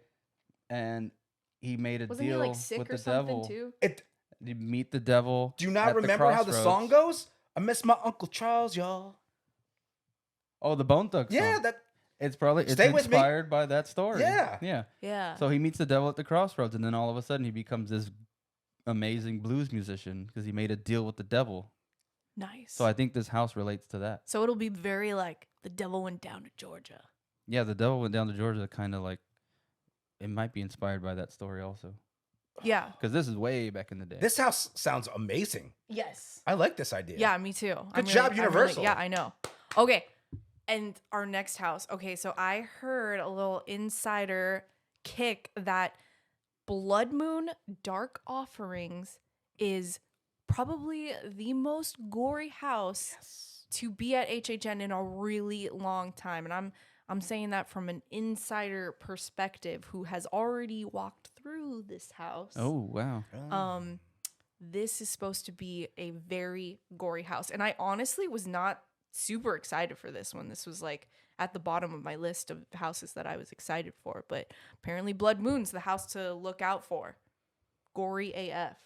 and he made a Wasn't he deal like sick with or the something devil. too? You meet the devil. Do you not at the remember how the song crossroads. goes? I miss my Uncle Charles, y'all. Oh, the Bone Thugs Yeah, song. that It's probably Stay with me. inspired by that story. Yeah. Yeah. Yeah. So he meets the devil at the crossroads, and then all of a sudden he becomes this amazing blues musician because he made a deal with the devil. Nice. So I think this house relates to that. So it'll be very like the devil went down to Georgia. Yeah, the devil went down to Georgia, kind of like it might be inspired by that story also, Yeah. because this is way back in the day. this house sounds amazing. Yes. I like this idea. Yeah, me too. Good job, Universal. Yeah, I know. Okay. And our next house. Okay, so I heard a little insider kick that Blood Moon Dark Offerings is probably the most gory house to be at HHN in a really long time. And I'm saying that from an insider perspective who has already walked through this house. Oh wow. This is supposed to be a very gory house. And I honestly was not super excited for this one. This was like at the bottom of my list of houses that I was excited for. But apparently Blood Moon's the house to look out for. Gory AF.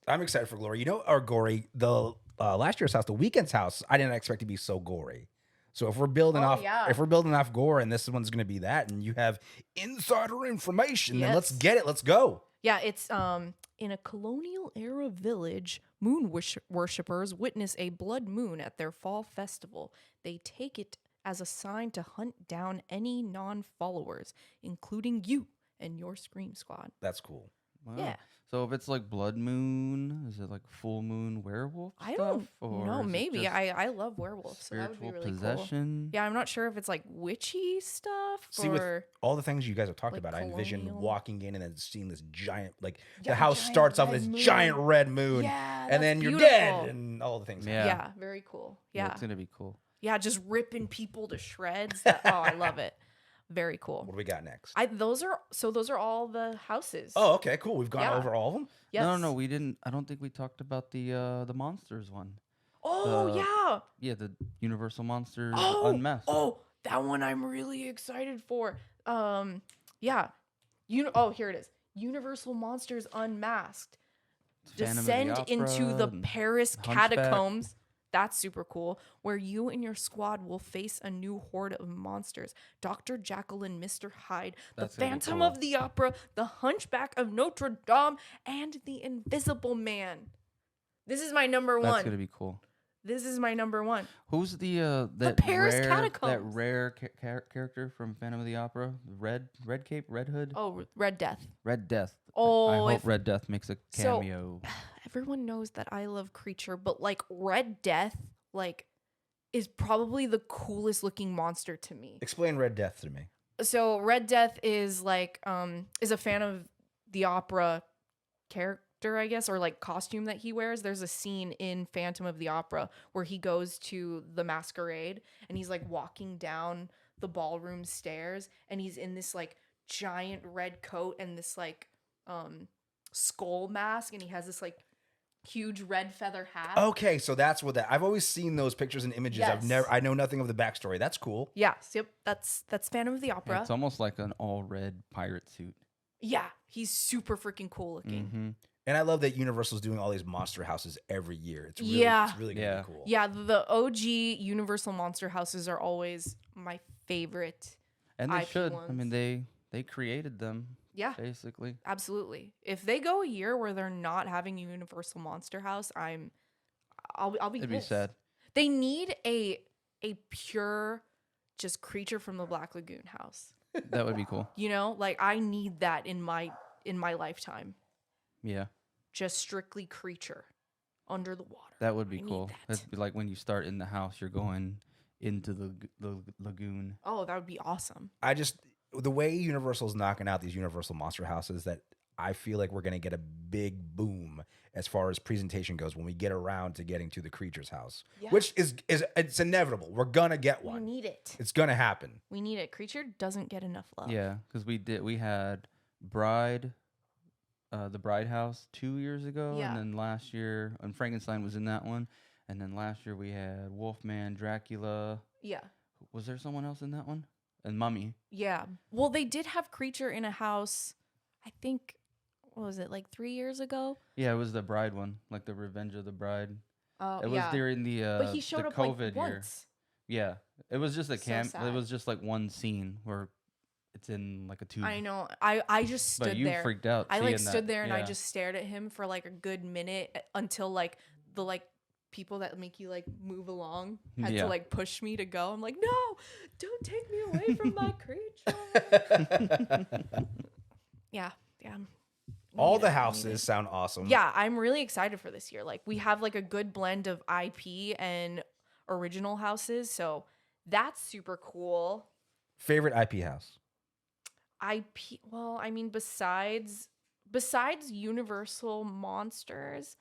I'm excited for Glory. You know, our gory, the last year's house, the Weekend's house, I didn't expect to be so gory. So if we're building yeah. off gore, and this one's going to be that, and you have insider information, then let's Yes. get it. Let's go. Yeah, it's in a colonial era village, worshippers witness a blood moon at their fall festival. They take it as a sign to hunt down any non-followers, including you and your Scream Squad. That's cool. Wow. Yeah. So if it's like blood moon, is it like full moon werewolf I stuff? don't or know. is it Maybe just I love werewolves, so that would be spiritual really cool. possession? Yeah, I'm not sure if it's like witchy stuff See, or with all the things you guys have talked like about, I envision colonial. walking in and then seeing this giant, like Yeah, the house giant starts off red this moon. giant red moon, Yeah, and then that's you're beautiful. dead, and all the things. Yeah. yeah, very cool. Yeah, It's gonna be cool. yeah, just ripping people to shreds. Oh, I love it. Very cool. What do we got next? Those are all the houses. Oh, okay, cool. We've gone Yeah. over all of them. yes. No, we didn't. I don't think we talked about the monsters one. Oh the- yeah. Yeah, the Universal Monsters Oh, Unmasked. oh, that one I'm really excited for. Yeah. Here it is. Universal Monsters Unmasked. Phantom of the Descend into Opera the and Paris Hunchback. catacombs. That's super cool. Where you and your squad will face a new horde of monsters. Dr. Jekyll and Mr. Hyde, That's the gonna be Phantom cool. of the Opera, the Hunchback of Notre Dame, and the Invisible Man. This is my number That's one. gonna be cool. This is my number one. Who's the that Paris rare catacombs. character from Phantom of the Opera? Red cape, red hood, Oh, Red Death. Red Death. Oh, I hope if- Red Death makes a So- cameo. Everyone knows that I love Creature, but like Red Death, like, is probably the coolest looking monster to me. Explain Red Death to me. So Red Death is like is a fan of the opera character, I guess, or like costume that he wears. There's a scene in Phantom of the Opera where he goes to the masquerade and he's like walking down the ballroom stairs and he's in this like giant red coat and this like skull mask and he has this like huge red feather hat. Okay, so that's what I've always seen those pictures and images. Yes. I know nothing of the backstory. That's cool. Yes, yep. That's Phantom of the Opera. It's almost like an all red pirate suit. Yeah, he's super freaking cool looking. Mm-hmm. And I love that Universal's doing all these monster houses every year. It's really, Yeah. it's really gonna Yeah. be cool. Yeah, the OG Universal Monster houses are always my favorite. And they IP should. I ones. mean, they created them Yeah, basically. absolutely. If they go a year where they're not having a Universal Monster house, I'll be It'd be pissed. sad. They need a pure just Creature from the Black Lagoon house. That would be cool. You know, like I need that in my lifetime. Yeah, Just strictly Creature under the water. that would be I need cool. that. That'd be like when you start in the house, you're going into the lagoon. Oh, that would be awesome. The way Universal's knocking out these Universal monster houses, that I feel like we're gonna get a big boom as far as presentation goes when we get around to getting to the Creature's house, Yeah. which is it's inevitable. We're gonna get We one. need it. It's gonna happen. We need it. Creature doesn't get enough love. Yeah, because we had Bride, the Bride House 2 years ago, Yeah. and then last year, and Frankenstein was in that one, and then last year we had Wolfman, Dracula. Yeah. Was there someone else in that one? And Mummy. Yeah. Well, they did have Creature in a house, I think, what was it, like 3 years ago? Yeah, it was the Bride one, like the Revenge of the Bride. Oh, It was yeah. during the But he showed the up COVID like year. once. Yeah, it was just a So It sad. was just like one scene where it's in like a tube. I know. I just But stood you there. freaked out. I like seeing stood that. there and I Yeah. just stared at him for like a good minute until like the like people that make you like move along had Yeah. to like push me to go. I'm like, no, don't take me away from my creature. Yeah. We All need the it, we need houses it. sound awesome. Yeah, I'm really excited for this year. Like we have like a good blend of IP and original houses, so that's super cool. Favorite IP house? IP, well, I mean besides Universal Monsters,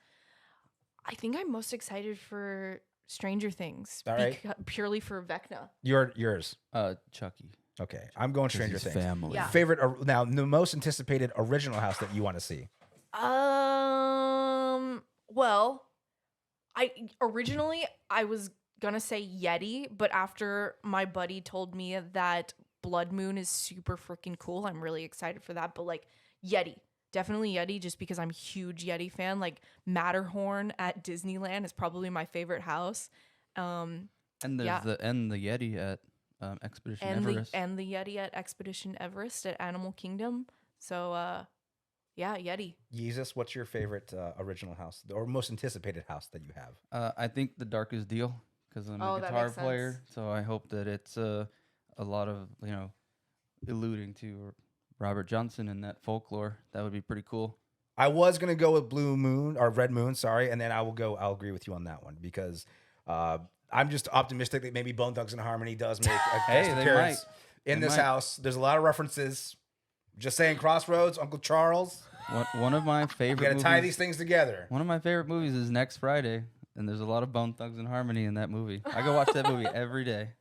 I think I'm most excited for Stranger Things. All right. Purely for Vecna. Yours. Chucky. Okay, I'm going Stranger Things. Family. Yeah. Favorite now, the most anticipated original house that you want to see. Well, I was gonna say Yeti, but after my buddy told me that Blood Moon is super freaking cool, I'm really excited for that. But like Yeti, definitely Yeti, just because I'm a huge Yeti fan. Like Matterhorn at Disneyland is probably my favorite house. And there's Yeah. the Yeti at Expedition and Everest. the Yeti at Expedition Everest at Animal Kingdom. So yeah, Yeti. Jesus, what's your favorite original house or most anticipated house that you have? I think The Darkest Deal, because I'm Oh, a that guitar makes player. sense. So I hope that it's a lot of, alluding to Robert Johnson and that folklore. That would be pretty cool. I was gonna go with Blue Moon or Red Moon, sorry, and then I'll agree with you on that one because I'm just optimistic that maybe Bone Thugs and Harmony does make a Hey, guest they appearance might. in They this might. house. There's a lot of references. Just saying, Crossroads, Uncle Charles. One of my You favorite gotta movies. tie these things together. One of my favorite movies is next Friday, and there's a lot of Bone Thugs and Harmony in that movie. I go watch that movie every day.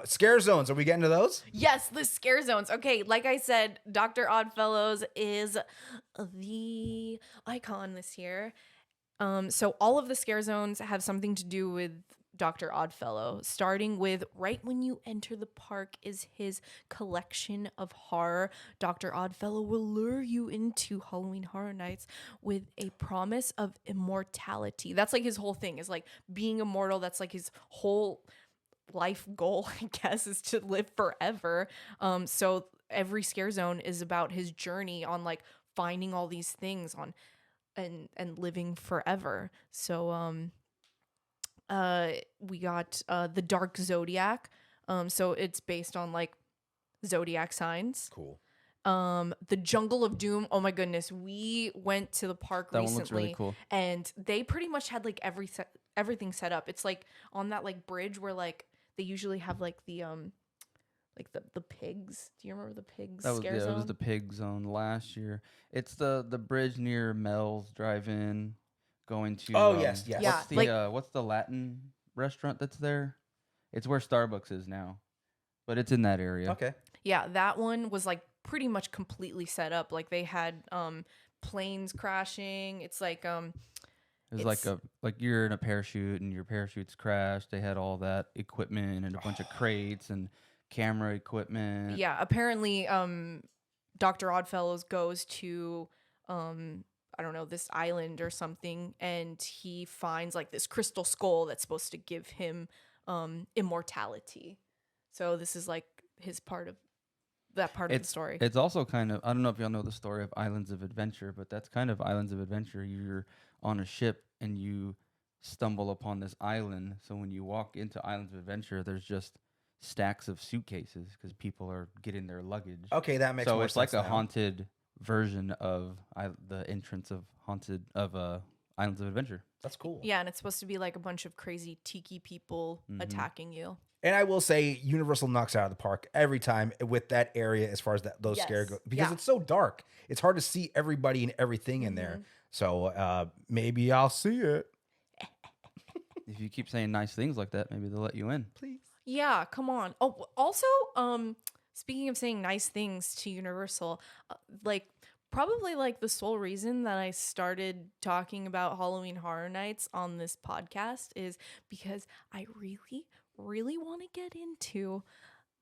Scare zones. Are we getting to those? Yes, the scare zones. Okay, like I said, Dr. Oddfellows is the icon this year. So all of the scare zones have something to do with Dr. Oddfellow, starting with right when you enter the park is his collection of horror. Dr. Oddfellow will lure you into Halloween Horror Nights with a promise of immortality. That's like his whole thing, is like being immortal. That's like his whole life goal, I guess, is to live forever. So every scare zone is about his journey on like finding all these things on and living forever. So we got the Dark Zodiac. So it's based on like zodiac signs. Cool. The Jungle of Doom. Oh my goodness, we went to the park That one recently, looks really cool. and they pretty much had like everything set up. It's like on that like bridge where like they usually have like the pigs. Do you remember the pigs That was scare it zone? was the Pig Zone last year. It's the bridge near Mel's Drive-In, going to. Oh, yes. Yeah, What's the like- what's the Latin restaurant that's there? It's where Starbucks is now, but it's in that area. Okay. Yeah, that one was like pretty much completely set up. Like they had planes crashing. It's like It was like you're in a parachute and your parachute's crashed. They had all that equipment and a bunch of crates and camera equipment. yeah, apparently Dr. Oddfellows goes to I don't know, this island or something, and he finds like this crystal skull that's supposed to give him immortality. So this is like his part of that part of the story. It's also kind of, I don't know if y'all know the story of Islands of Adventure, but that's kind of Islands of Adventure. You're on a ship and you stumble upon this island. So when you walk into Islands of Adventure, there's just stacks of suitcases because people are getting their luggage. Okay, that makes So more it's like sense a now. haunted version of the entrance of Islands of Adventure. That's cool. Yeah, and it's supposed to be like a bunch of crazy tiki people Mhm. attacking you. And I will say, Universal knocks out of the park every time with that area as far as those scare Yes. go, because Yeah. it's so dark. It's hard to see everybody and everything in there. So maybe I'll see it. If you keep saying nice things like that, maybe they'll let you in. Please. Yeah, come on. Oh, also, speaking of saying nice things to Universal, like probably like the sole reason that I started talking about Halloween Horror Nights on this podcast is because I really, really want to get into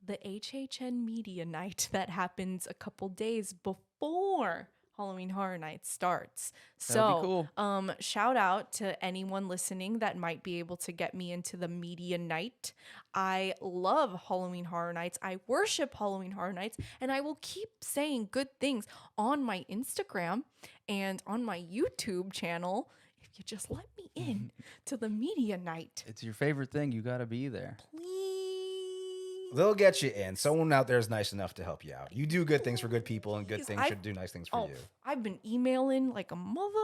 the HHN Media Night that happens a couple days before Halloween Horror Nights starts. That'd be So, cool. shout out to anyone listening that might be able to get me into the media night. I love Halloween Horror Nights. I worship Halloween Horror Nights, and I will keep saying good things on my Instagram and on my YouTube channel if you just let me in to the media night. It's your favorite thing. You got to be there. Please. They'll get you in. Someone out there is nice enough to help you out. You do good things for good people, and good Please, things I've- should do nice things for Oh, you. I've been emailing like a mother,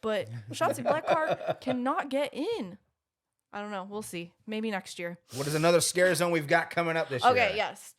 but Shotzi Blackheart cannot get in. I don't know. We'll see. Maybe next year. What is another scare zone we've got coming up this year? Okay, yes.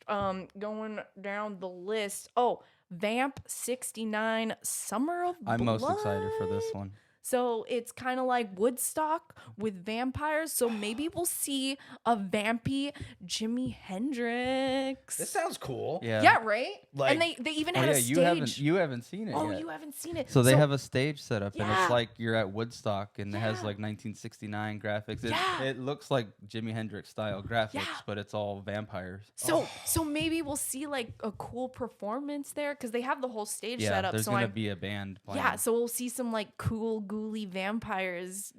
Going down the list. Oh, Vamp 69 Summer of I'm Blood. most excited for this one. So it's kind of like Woodstock with vampires. So maybe we'll see a vampy Jimi Hendrix. This sounds cool. Yeah. Yeah, right? Like- and they even Oh had yeah, a stage. you haven't seen it Oh, yet. you haven't seen it. So they have a stage set up, and Yeah. it's like you're at Woodstock, and it has Yeah. like 1969 graphics. Yeah. It looks like Jimi Hendrix style graphics, Yeah. but it's all vampires. So maybe we'll see like a cool performance there because they have the whole stage set up. There's So gonna I'm be a band playing. yeah. So we'll see some like cool ghouly vampires.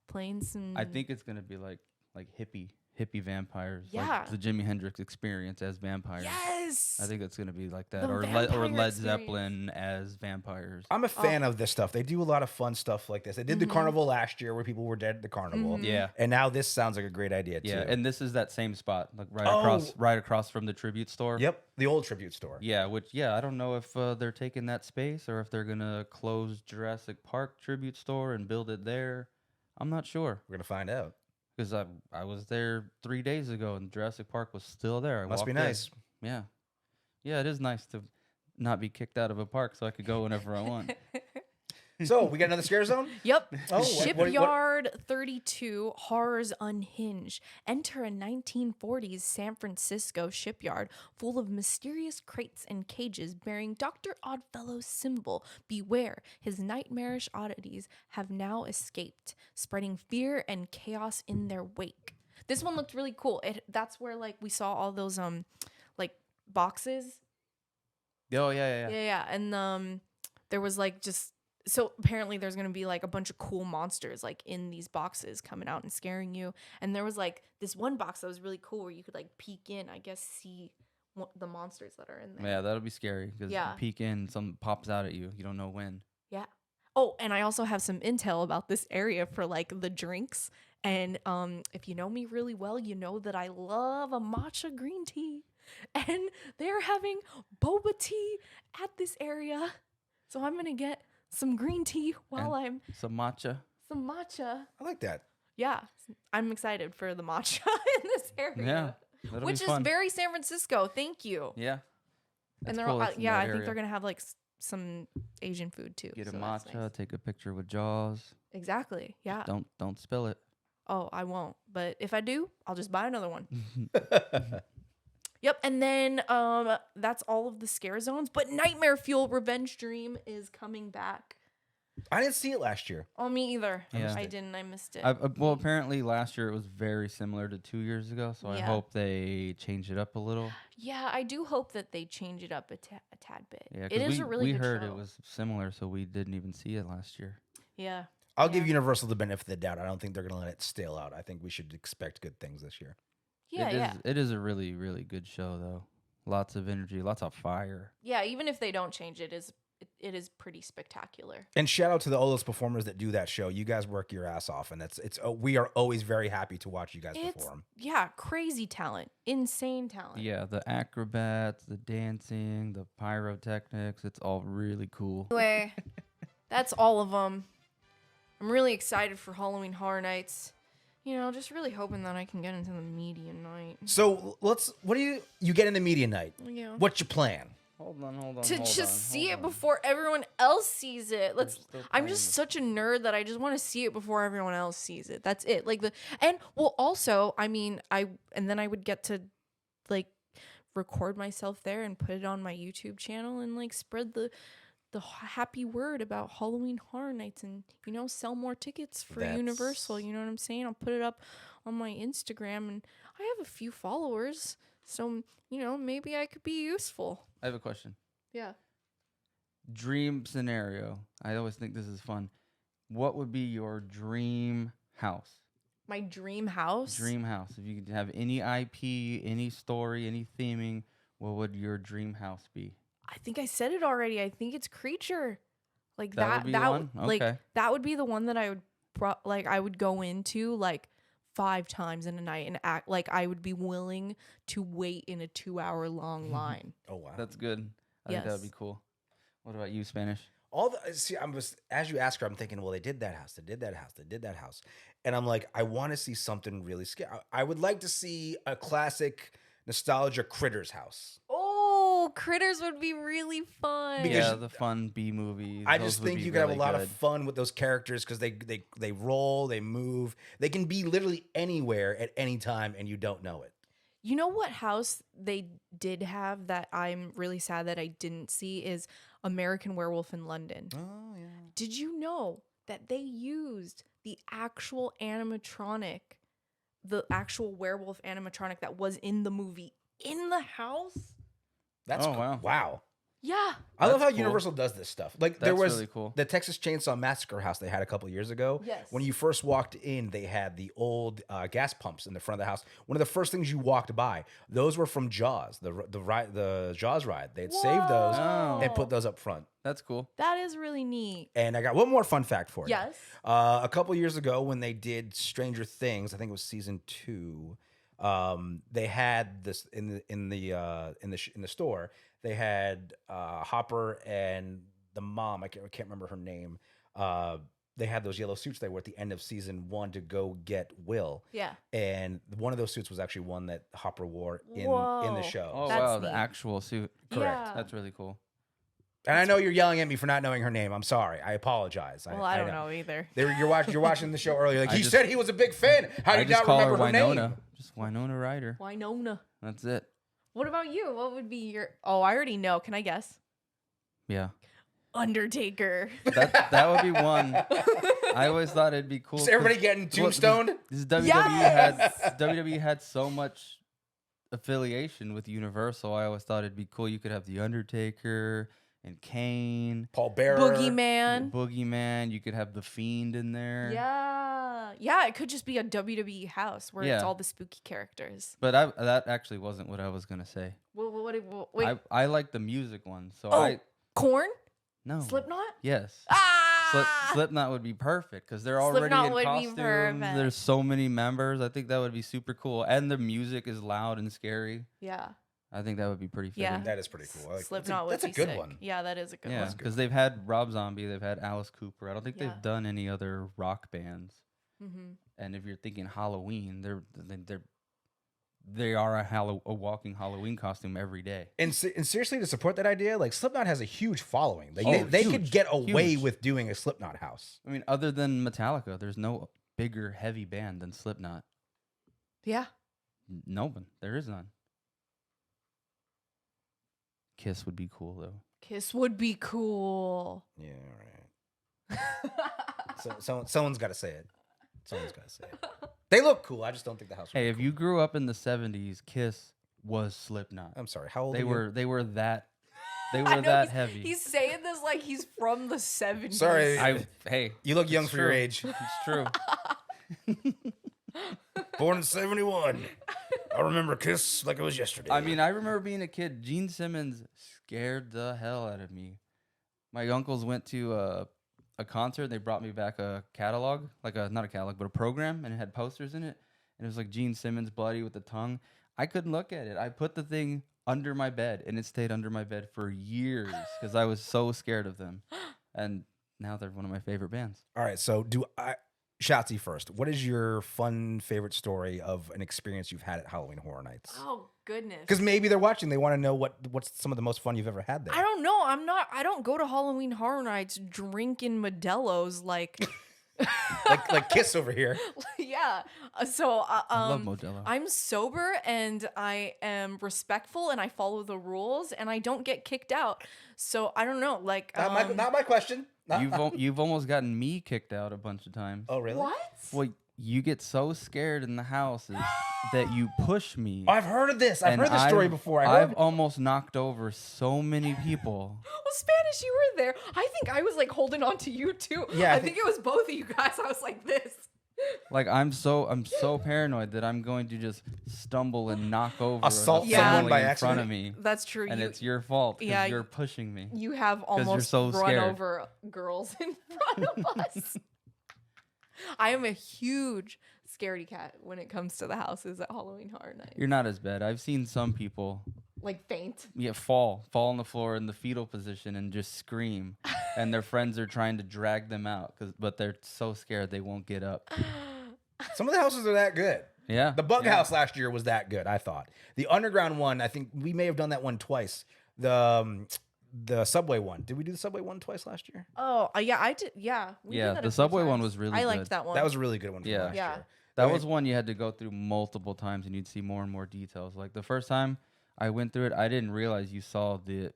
Playing some. I think it's gonna be like hippie vampires. Yeah. Like the Jimi Hendrix experience as vampires. Yes. I think it's gonna be like that, The or vampire Led experience. Zeppelin as vampires. I'm a fan of this stuff. They do a lot of fun stuff like this. They did the carnival last year where people were dead at the carnival. Yeah. And now this sounds like a great idea too. Yeah, and this is that same spot, like Oh. right across from the tribute store. Yep, the old tribute store. Yeah, I don't know if they're taking that space or if they're gonna close Jurassic Park tribute store and build it there. I'm not sure We're gonna find out. because I was there 3 days ago and Jurassic Park was still there. I Must be walked in. nice. Yeah, yeah, it is nice to not be kicked out of a park so I could go whenever I want. So we got another scare zone. Yep. Oh, what- Shipyard 32 Horrors Unhinged. Enter a 1940s San Francisco shipyard full of mysterious crates and cages bearing Dr. Oddfellow's symbol. Beware, his nightmarish oddities have now escaped, spreading fear and chaos in their wake. This one looked really cool. That's where like we saw all those like boxes. Oh yeah. Yeah. And there was like just so apparently there's gonna be like a bunch of cool monsters like in these boxes coming out and scaring you. And there was like this one box that was really cool where you could like peek in, I guess, see the monsters that are in there. Yeah, that'll be scary because Yeah. you peek in, something pops out at you. You don't know when. Yeah. Oh, and I also have some intel about this area for like the drinks. And if you know me really well, you know that I love a matcha green tea. And they're having boba tea at this area. So I'm gonna get some green tea while I'm Some matcha. some matcha. I like that. Yeah, I'm excited for the matcha in this area. Yeah, that'll Which be is fun. very San Francisco. Thank you. Yeah. And That's they're cool it's in yeah, that I think area. they're gonna have like some Asian food too. Get a so that's matcha, nice. take a picture with Jaws. Exactly. Yeah. Don't spill it. Oh, I won't. But if I do, I'll just buy another one. Yep. And then that's all of the scare zones. But Nightmare Fuel Revenge Dream is coming back. I didn't see it last year. Oh, me either. Yeah. I didn't. I missed it. Well, apparently last year it was very similar to 2 years ago, so I Yeah. hope they change it up a little. Yeah, I do hope that they change it up a tad bit. Yeah, It is we, a really we good heard show. it was similar, so we didn't even see it last year. Yeah. I'll give Yeah. Universal the benefit of the doubt. I don't think they're gonna let it stale out. I think we should expect good things this year. Yeah, It is, yeah. It is a really, really good show, though. Lots of energy, lots of fire. Yeah, even if they don't change it, it is pretty spectacular. And shout out to all those performers that do that show. You guys work your ass off, and we are always very happy to watch you guys It's perform. yeah, crazy talent, insane talent. Yeah, the acrobats, the dancing, the pyrotechnics, it's all really cool. Anyway, that's all of them. I'm really excited for Halloween Horror Nights. Just really hoping that I can get into the media night. So what do you get in the media night? Yeah. What's your plan? Hold on. To just see it before everyone else sees it. still I'm playing just this. such a nerd that I just want to see it before everyone else sees it. That's it. Also, I mean, then I would get to like record myself there and put it on my YouTube channel and like spread the happy word about Halloween Horror Nights and sell more tickets for Universal. You know what I'm saying? I'll put it up on my Instagram and I have a few followers, so maybe I could be useful. I have a question. Yeah. Dream scenario. I always think this is fun. What would be your dream house? My dream house. Dream house. If you could have any IP, any story, any theming, what would your dream house be? I think I said it already. I think it's Creature. Like That that. would be That one? like Okay. that would be the one that I would I would go into like 5 times in a night and act like I would be willing to wait in a 2-hour long line. Oh wow, That's good. I think that would Yes. be cool. What about you, Spanish? as you ask her, I'm thinking, well, they did that house, they did that house, and I'm like, I want to see something really scary. I would like to see a classic nostalgia Critters house. Oh, Critters would be really fun. Because- Yeah, the fun B movies. I those just would think be you could have a really lot good. of fun with those characters because they roll, they move, they can be literally anywhere at any time, and you don't know it. You know what house they did have that I'm really sad that I didn't see is American Werewolf in London. Oh yeah. Did you know that they used the actual animatronic, the actual werewolf animatronic that was in the movie in the house? That's Oh, cool. wow. Wow. Yeah. I love That's how cool. Universal does this stuff. Like there That's was really cool. the Texas Chainsaw Massacre house they had a couple years ago. Yes. When you first walked in, they had the old gas pumps in the front of the house. One of the first things you walked by, those were from Jaws, the Jaws ride. They'd saved those Oh. and put those up front. That's cool. That is really neat. And I got one more fun fact for you. Yes. A couple years ago, when they did Stranger Things, I think it was season 2. They had this in the store. They had Hopper and the mom. I can't remember her name. They had those yellow suits they were at the end of season 1 to go get Will. Yeah. And one of those suits was actually one that Hopper wore in the Whoa. show. Oh That's wow, neat. the actual suit. Correct. Yeah. That's really cool. And I know you're yelling at me for not knowing her name. I'm sorry. I apologize. Well, I don't know either. You're watching the show earlier. Like I he just- said, he was a big fan. How do I you just not call her remember her Winona. name? Just Winona Ryder. Winona. That's it. What about you? What would be your? Oh, I already know. Can I guess? Yeah. Undertaker. That would be one. I always thought it'd be cool. Is everybody 'cause- getting well, tombstoned? This WWE Yes! had WWE had so much affiliation with Universal. I always thought it'd be cool. You could have the Undertaker and Kane, Paul Bearer. Boogeyman. Boogeyman. You could have the Fiend in there. Yeah. Yeah, it could just be a WWE house where it's Yeah. all the spooky characters. But that actually wasn't what I was gonna say. Wait. I like the music one. So Oh, Corn? no Slipknot? Yes. Ah! Slipknot would be perfect because they're already Slipknot in would be costumes. perfect. There's so many members. I think that would be super cool, and the music is loud and scary. Yeah. I think that would be pretty fitting. Yeah. That is pretty cool. I like- Slipknot that's would a be good sick. one. Yeah, that is a good Yeah, one. because they've had Rob Zombie, they've had Alice Cooper. I don't think Yeah. they've done any other rock bands. Mm-hmm. And if you're thinking Halloween, they are a walking Halloween costume every day. And seriously, to support that idea, like Slipknot has a huge following. They, Oh, they could huge, get away huge. with doing a Slipknot house. I mean, other than Metallica, there's no bigger heavy band than Slipknot. Yeah. No one. There is none. Kiss would be cool though. Kiss would be cool. Yeah, right. Someone's got to say it. Someone's got to say it. They look cool. I just don't think the house. Would Hey, be if you grew up in the '70s, Kiss was Slipknot. I'm sorry. How old They are were that I were know that heavy. He's saying this like he's from the 70s. Sorry. Hey, You look young it's for your true. age. It's true. Born in '71. I remember Kiss like it was yesterday. I mean, I remember being a kid. Gene Simmons scared the hell out of me. My uncles went to a concert. They brought me back a catalog, not a catalog, but a program, and it had posters in it. And it was like Gene Simmons, bloody with the tongue. I couldn't look at it. I put the thing under my bed, and it stayed under my bed for years because I was so scared of them. And now they're one of my favorite bands. All right. So Shotzi first. What is your fun favorite story of an experience you've had at Halloween Horror Nights? Oh, goodness. Because maybe they're watching. They want to know what's some of the most fun you've ever had there. I don't know. I don't go to Halloween Horror Nights drinking Modelo's like. like Kiss over here. Yeah. So I love Modelo. I'm sober and I am respectful and I follow the rules and I don't get kicked out. So I don't know. Like Not my question. You've almost gotten me kicked out a bunch of times. Oh really? what? Well, you get so scared in the house that you push me. I've heard of this. I've and heard this story before. I've almost knocked over so many people. Well, Spanish, you were there. I think I was like holding on to you too. Yeah, I I think it was both of you guys. I was like this. Like I'm so paranoid that I'm going to just stumble and knock over Assault the someone family by in front accident? of me, That's true. and it's your fault because Yeah, you're pushing me. You have you're almost so run scared. over girls in front of us. I am a huge scaredy cat when it comes to the houses at Halloween Horror Night. You're not as bad. I've seen some people Like faint. fall on the floor in the fetal position and just scream, and their friends are trying to drag them out but they're so scared they won't get up. Some of the houses are that good. Yeah, The Bug yeah. House last year was that good, I thought. The underground one, I think we may have done that one twice. the Subway one. Did we do the Subway one twice last year? Oh, yeah, I did. Yeah, we did Yeah, that the a few Subway one times. was really I liked good. that one. That was a really good one from Yeah. last Yeah. year. That I mean, was one you had to go through multiple times, and you'd see more and more details. Like the first time I went through it, I didn't realize you saw the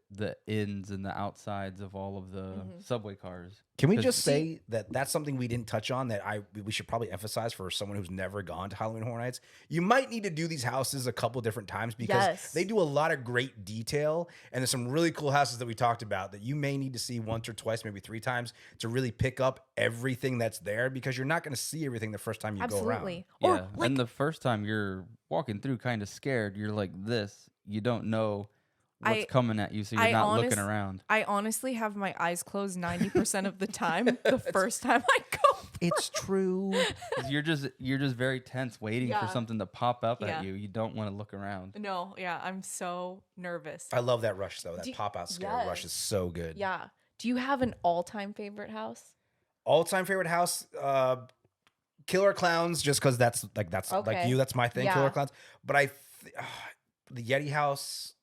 ins and the outsides of all of the subway cars. Can we 'Cause- just say that that's something we didn't touch on that we should probably emphasize for someone who's never gone to Halloween Horror Nights? You might need to do these houses a couple different times because Yes. they do a lot of great detail, and there's some really cool houses that we talked about that you may need to see once or twice, maybe 3 times to really pick up everything that's there because you're not going to see everything the first time you go around. Absolutely. Yeah, Or like, and the first time you're walking through kind of scared, you're like this. You don't know what's coming at you, so you're not looking around. I honestly have my eyes closed 90% of the time. The first time I go. It's true. 'Cause you're just very tense, waiting Yeah. for something to pop up Yeah. at you. You don't want to look around. No, yeah, I'm so nervous. I love that rush though. That Do you- pop out scare rush is Yes. so good. Yeah. Do you have an all-time favorite house? All-time favorite house, Killer Clowns, just because that's like Okay. you. That's my thing, Yeah. Killer Clowns. But the Yeti house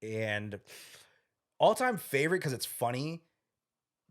and all-time favorite because it's funny.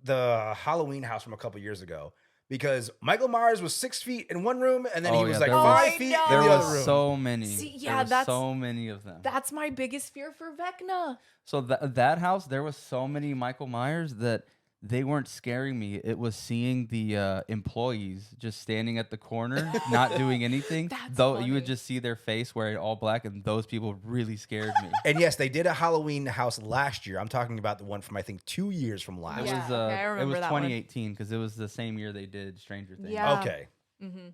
The Halloween house from a couple years ago. Because Michael Myers was 6 feet in one room, and then he Oh, was yeah, like there was- 5 I feet know. in There the other was room. Oh, so many. See, There yeah, was that's- so many of them. That's my biggest fear for Vecna. So that house, there was so many Michael Myers that they weren't scaring me. It was seeing the employees just standing at the corner, not doing anything. That's Though you would funny. just see their face wearing all black, and those people really scared me. And yes, they did a Halloween house last year. I'm talking about the one from I think 2 years from last. It Yeah, was okay, I it remember was that one. 2018 because it was the same year they did Stranger Things. Yeah. Okay. Mm-hmm.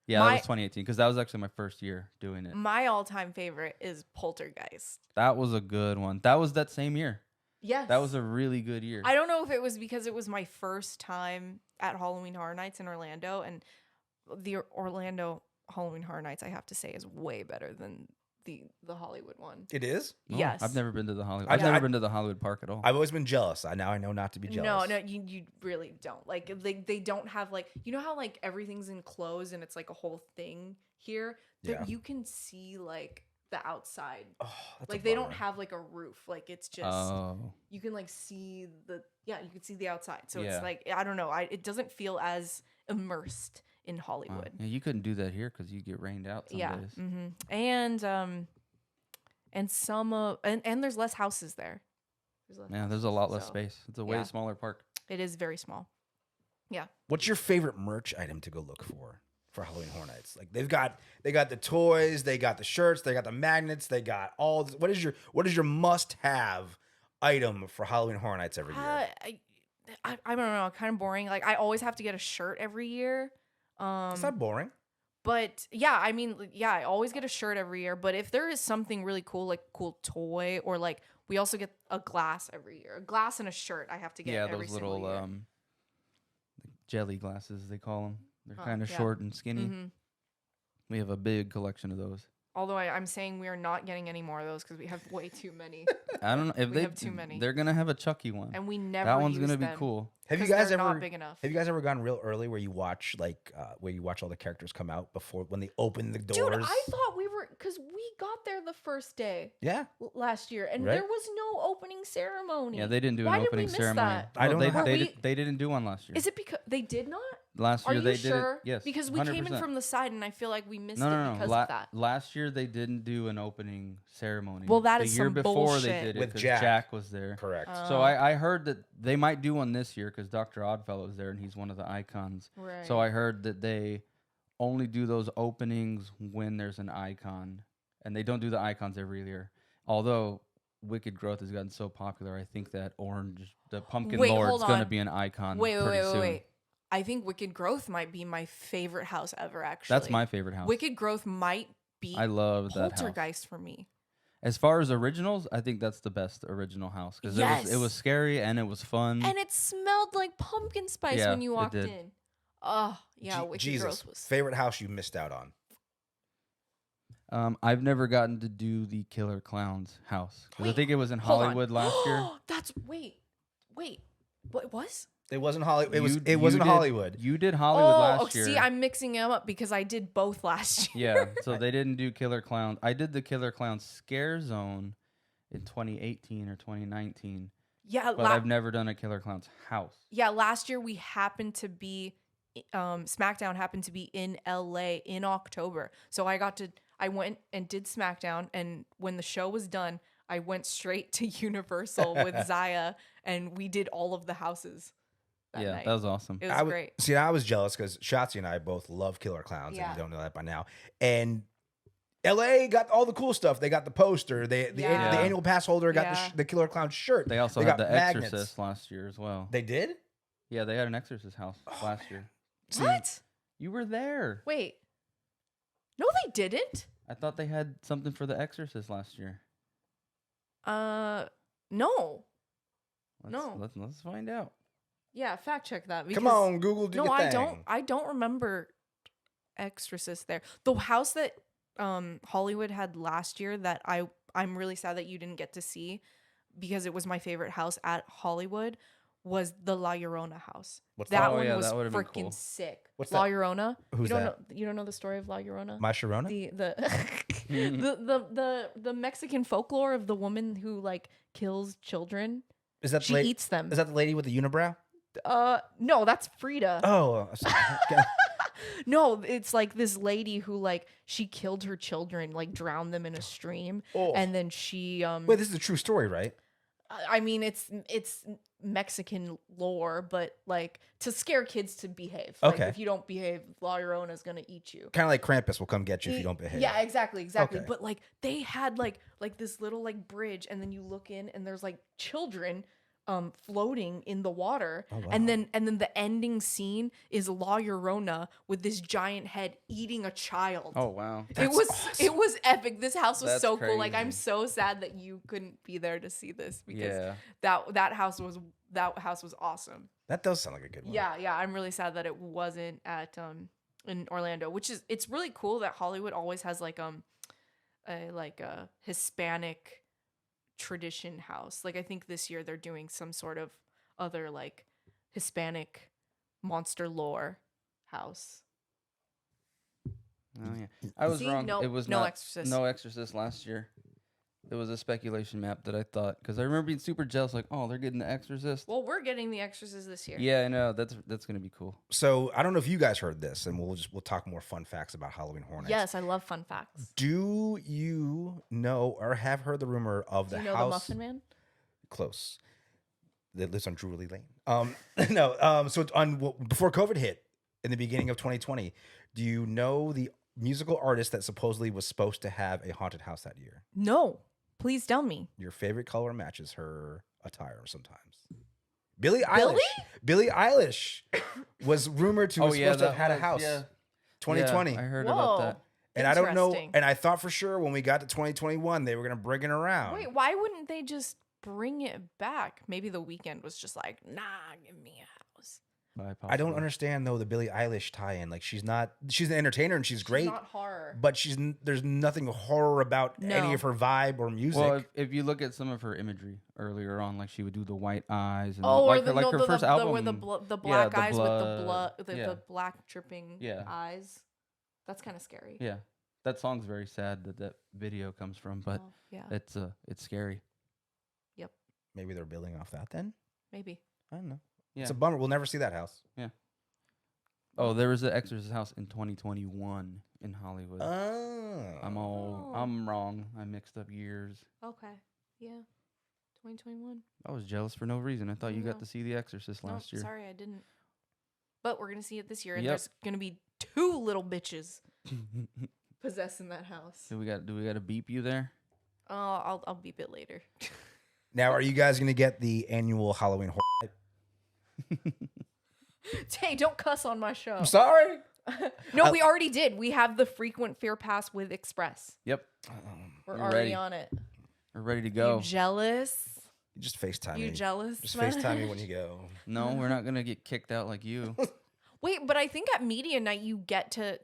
Yeah, that My- was 2018 because that was actually my first year doing it. My all-time favorite is Poltergeist. That was a good one. That was that same year. Yes. That was a really good year. I don't know if it was because it was my first time at Halloween Horror Nights in Orlando, and the Orlando Halloween Horror Nights, I have to say, is way better than the Hollywood one. It is? No, Yes. I've never been to the Hollywood. I've I've never I- been to the Hollywood Park at all. I've always been jealous. Now I know not to be jealous. No, you really don't. Like they don't have like, you know how like everything's enclosed and it's like a whole thing here? Yeah. You can see like the outside. Oh, that's a Like they don't bummer. have like a roof. Like it's just Oh, you can like see you can see the outside. So Yeah. it's like I don't know. It doesn't feel as immersed in wow. Hollywood. Yeah, you couldn't do that here because you get rained out some Yeah. days. And some and there's less houses there. Less Yeah, there's a houses, lot less so space. It's a way yeah. smaller park. It is very small. What's your favorite merch item to go look for Halloween Horror Nights? Like they got the toys, they got the shirts, they got the magnets, they got all. What is your must have item for Halloween Horror Nights every year? I don't know, kind of boring. Like I always have to get a shirt every year. It's not boring. But yeah, I mean, yeah, I always get a shirt every year. But if there is something really cool, like cool toy, or like we also get a glass every year, a glass and a shirt. I have to get Yeah, every those single little year. jelly glasses they call them. They're Huh, kind of yeah. short and skinny. Mhm. We have a big collection of those. Although I'm saying we are not getting any more of those because we have way too many, I don't know if We they have too many. They're gonna have a Chucky one. and we never. That one's use gonna be them cool. Have you 'cause guys they're ever not big enough? Have you guys ever gone real early where you watch all the characters come out before when they open the doors? Dude, I thought we were because we got there the first day Yeah, last year, and Right. there was no opening ceremony. Yeah, they didn't do Why an did we opening miss ceremony. that? I don't they, know. they, Were did, they didn't do one last year. Is it because they did not? Last Are year you they did sure? it. Yes, Because we came in 100%. from the side, and I feel like we missed No. it because La- of that. Last year they didn't do an opening ceremony. Well, that the is year some before bullshit. they did it With 'cause Jack. Jack was there. correct. So I heard that they might do one this year because Dr. Oddfellow is there and he's one of the icons. Right. So I heard that they only do those openings when there's an icon, and they don't do the icons every year. Although Wicked Growth has gotten so popular, I think that the Pumpkin Wait, Lord's hold going to on. be an icon wait, pretty soon. wait. I think Wicked Growth might be my favorite house ever. Actually, That's my favorite house. Wicked Growth might be I love that house. Poltergeist for me. As far as originals, I think that's the best original house because it Yes. was scary and it was fun. And it smelled like pumpkin spice Yeah, when you it walked did. in. Oh, yeah, Wicked Jesus, Growth was. favorite house you missed out on? I've never gotten to do the Killer Clowns house 'cause I Wait, think it was in hold on. Hollywood last year. That's wait. What it was? It wasn't Hollywood. You It wasn't did- Hollywood. You did Hollywood last year. See, I'm mixing them up because I did both last year. Yeah, so they didn't do Killer Clowns. I did the Killer Clowns Scare Zone, in 2018 or 2019, Yeah, but I've never done a Killer Clown's house. yeah, last year we happened to be SmackDown happened to be in LA in October. So I went and did SmackDown, and when the show was done, I went straight to Universal with Zaya, and we did all of the houses that Yeah, night. that was awesome. It was great. See, I was jealous because Shotzi and I both love Killer Clowns, and Yeah. you don't know that by now. And LA got all the cool stuff. They got the poster. The Yeah. annual pass holder got Yeah. the Killer Clown shirt. They also They had got The magnets. Exorcist last year as well. They did? Yeah, they had an Exorcist house last year. See, What? You were there. Wait. No, they didn't. I thought they had something for The Exorcist last year. No. Let's, No. Let's find out. Yeah, fact check that. Come because- on, Google, do No, your I thing. don't. I don't remember Exorcist there. The house that Hollywood had last year that I'm really sad that you didn't get to see because it was my favorite house at Hollywood was the La Llorona house. What's that that? Oh, one yeah, was that would've been freaking cool. sick. What's La that? Llorona? Who's you don't that? know you don't know the story of La Llorona? My Sharona? The Mexican folklore of the woman who like kills children. Is that She the eats them. Is that the lady with the unibrow? No, that's Frida. Oh, okay. No, it's like this lady who like she killed her children, like drowned them in a stream, Oh. and then she Wait, this is a true story, right? I mean it's Mexican lore, but like to scare kids to behave. Like, Okay. if you don't behave, La Llorona's gonna eat you. Kind of like Krampus will come get you if you don't behave. Yeah, exactly. Okay. But like they had like this little like bridge, and then you look in, and there's like children floating in the water, Oh, wow. and then the ending scene is La Llorona with this giant head eating a child. Oh, wow. It was epic. This house was That's so cool. Like I'm crazy. so sad that you couldn't be there to see this because Yeah. that house was awesome. That does sound like a good one. Yeah, I'm really sad that it wasn't at in Orlando, it's really cool that Hollywood always has like a Hispanic tradition house. Like I think this year they're doing some sort of other like Hispanic monster lore house. Oh, yeah. I was See? wrong. No- It was no not Exorcist. No Exorcist last year. It was a speculation map that I thought, because I remember being super jealous, like, oh, they're getting the Exorcist. Well, we're getting the Exorcist this year. Yeah, I know. That's gonna be cool. So I don't know if you guys heard this, and we'll talk more fun facts about Halloween Horror Nights. Yes, I love fun facts. Do you know or have heard the rumor of Do the you know house the Muffin Man? close that lives on Drury Lane? No. So it's before COVID hit in the beginning of 2020. Do you know the musical artist that supposedly was supposed to have a haunted house that year? No. Please tell me. Your favorite color matches her attire sometimes. Billie Eilish was rumored to have supposed to have had a house. Yeah. 2020. Yeah, I heard Whoa. about that. And I don't know. Interesting. And I thought for sure when we got to 2021, they were going to bring it around. Wait, why wouldn't they just bring it back? Maybe the weekend was just like, nah, give me a house. I don't understand though the Billie Eilish tie-in. Like she's an entertainer and she's great, Not horror. but there's nothing horror about any No. of her vibe or music. Well, if you look at some of her imagery earlier on, like she would do the white eyes and Oh, like, or the, like no, her the, first the, album, where the yeah, black the eyes with the blood, blood, yeah. the black dripping Yeah. eyes. That's kind of scary. yeah, that song's very sad that video comes from, but Oh, yeah, it's scary. Maybe they're building off that then. maybe. I don't know. Yeah. It's a bummer. We'll never see that house. Oh, there was an Exorcist house in 2021 in Hollywood. Oh. I'm wrong. I mixed up years. Okay. Yeah. 2021. I was jealous for no reason. I thought you got No. to see The Exorcist last No, year. sorry, I didn't. But we're gonna see it this year, and Yep. there's gonna be 2 little bitches possessing that house. Do we got to beep you there? Oh, I'll beep it later. Now, are you guys going to get the annual Halloween horror? Hey, don't cuss on my show. I'm sorry. No, we already did. We have the frequent fear pass with Express. Yep. We're You're already ready. on it. We're ready to go. You jealous? You just FaceTime You me. jealous? Just man? FaceTime me when you go. No, we're not gonna get kicked out like you. Wait, but I think at media night you get to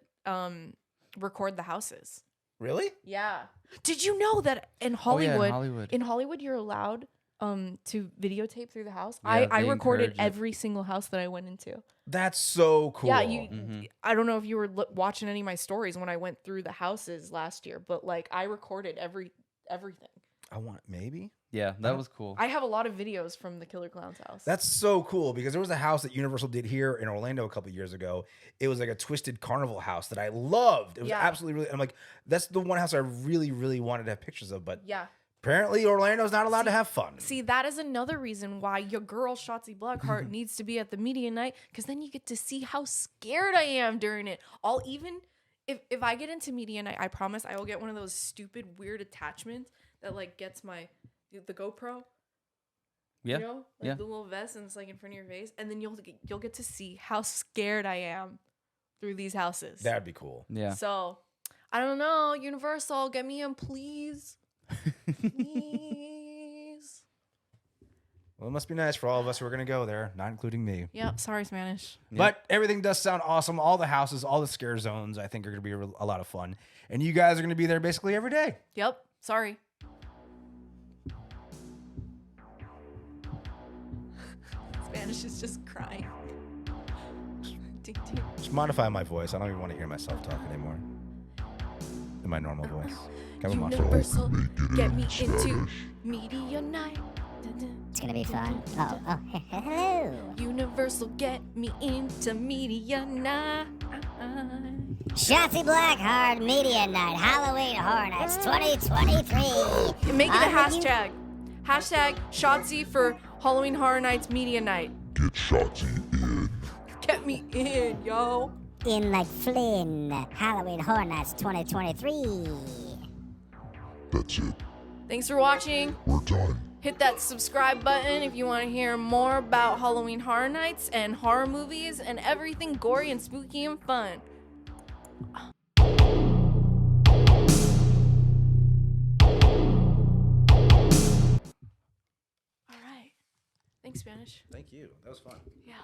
record the houses. Really? Yeah. Did you know that in Oh, yeah, Hollywood, in Hollywood. in Hollywood you're allowed to videotape through the house? Yeah, I they recorded encourage it. every single house that I went into. That's so cool. Yeah, you. Mhm. I don't know if you were watching any of my stories when I went through the houses last year, but like I recorded everything. I want maybe. Yeah, that was cool. I have a lot of videos from the Killer Clown's house. That's so cool because there was a house that Universal did here in Orlando a couple years ago. It was like a twisted carnival house that I loved. It was Yeah. absolutely really. I'm like, that's the one house I really, really wanted to have pictures of. But yeah. apparently, Orlando's not allowed to have fun. See, that is another reason why your girl Shotzi Blackheart needs to be at the media night, because then you get to see how scared I am during it. I'll even if I get into media night, I promise I will get one of those stupid weird attachments that like gets the GoPro. Yeah. You know, like Yeah. the little vest, and it's like in front of your face, and then you'll get to see how scared I am through these houses. That'd be cool. Yeah. So, I don't know, Universal, get me in, please. Please. Well, it must be nice for all of us who are going to go there, not including me. Yep, sorry, Spanish. Yeah. But everything does sound awesome. All the houses, all the scare zones, I think are going to be a lot of fun. And you guys are going to be there basically every day. Yep, sorry. Spanish is just crying. Ding, ding. Just modify my voice. I don't even want to hear myself talk anymore. In my normal voice. Come on, Universal, get me into media night. Dun, dun. It's gonna be fun. Oh, hello. Universal, get me into media night. Shotzi Blackheart Media Night, Halloween Horror Nights 2023. Make it a On the U- hashtag. Hashtag Shotzi for Halloween Horror Nights Media Night. Get Shotzi in. Get me in, yo. In like Flynn, Halloween Horror Nights 2023. That's it. Thanks for watching. We're done. Hit that subscribe button if you want to hear more about Halloween Horror Nights and horror movies and everything gory and spooky and fun. All right. Thanks, Spanish. Thank you. That was fun. Yeah.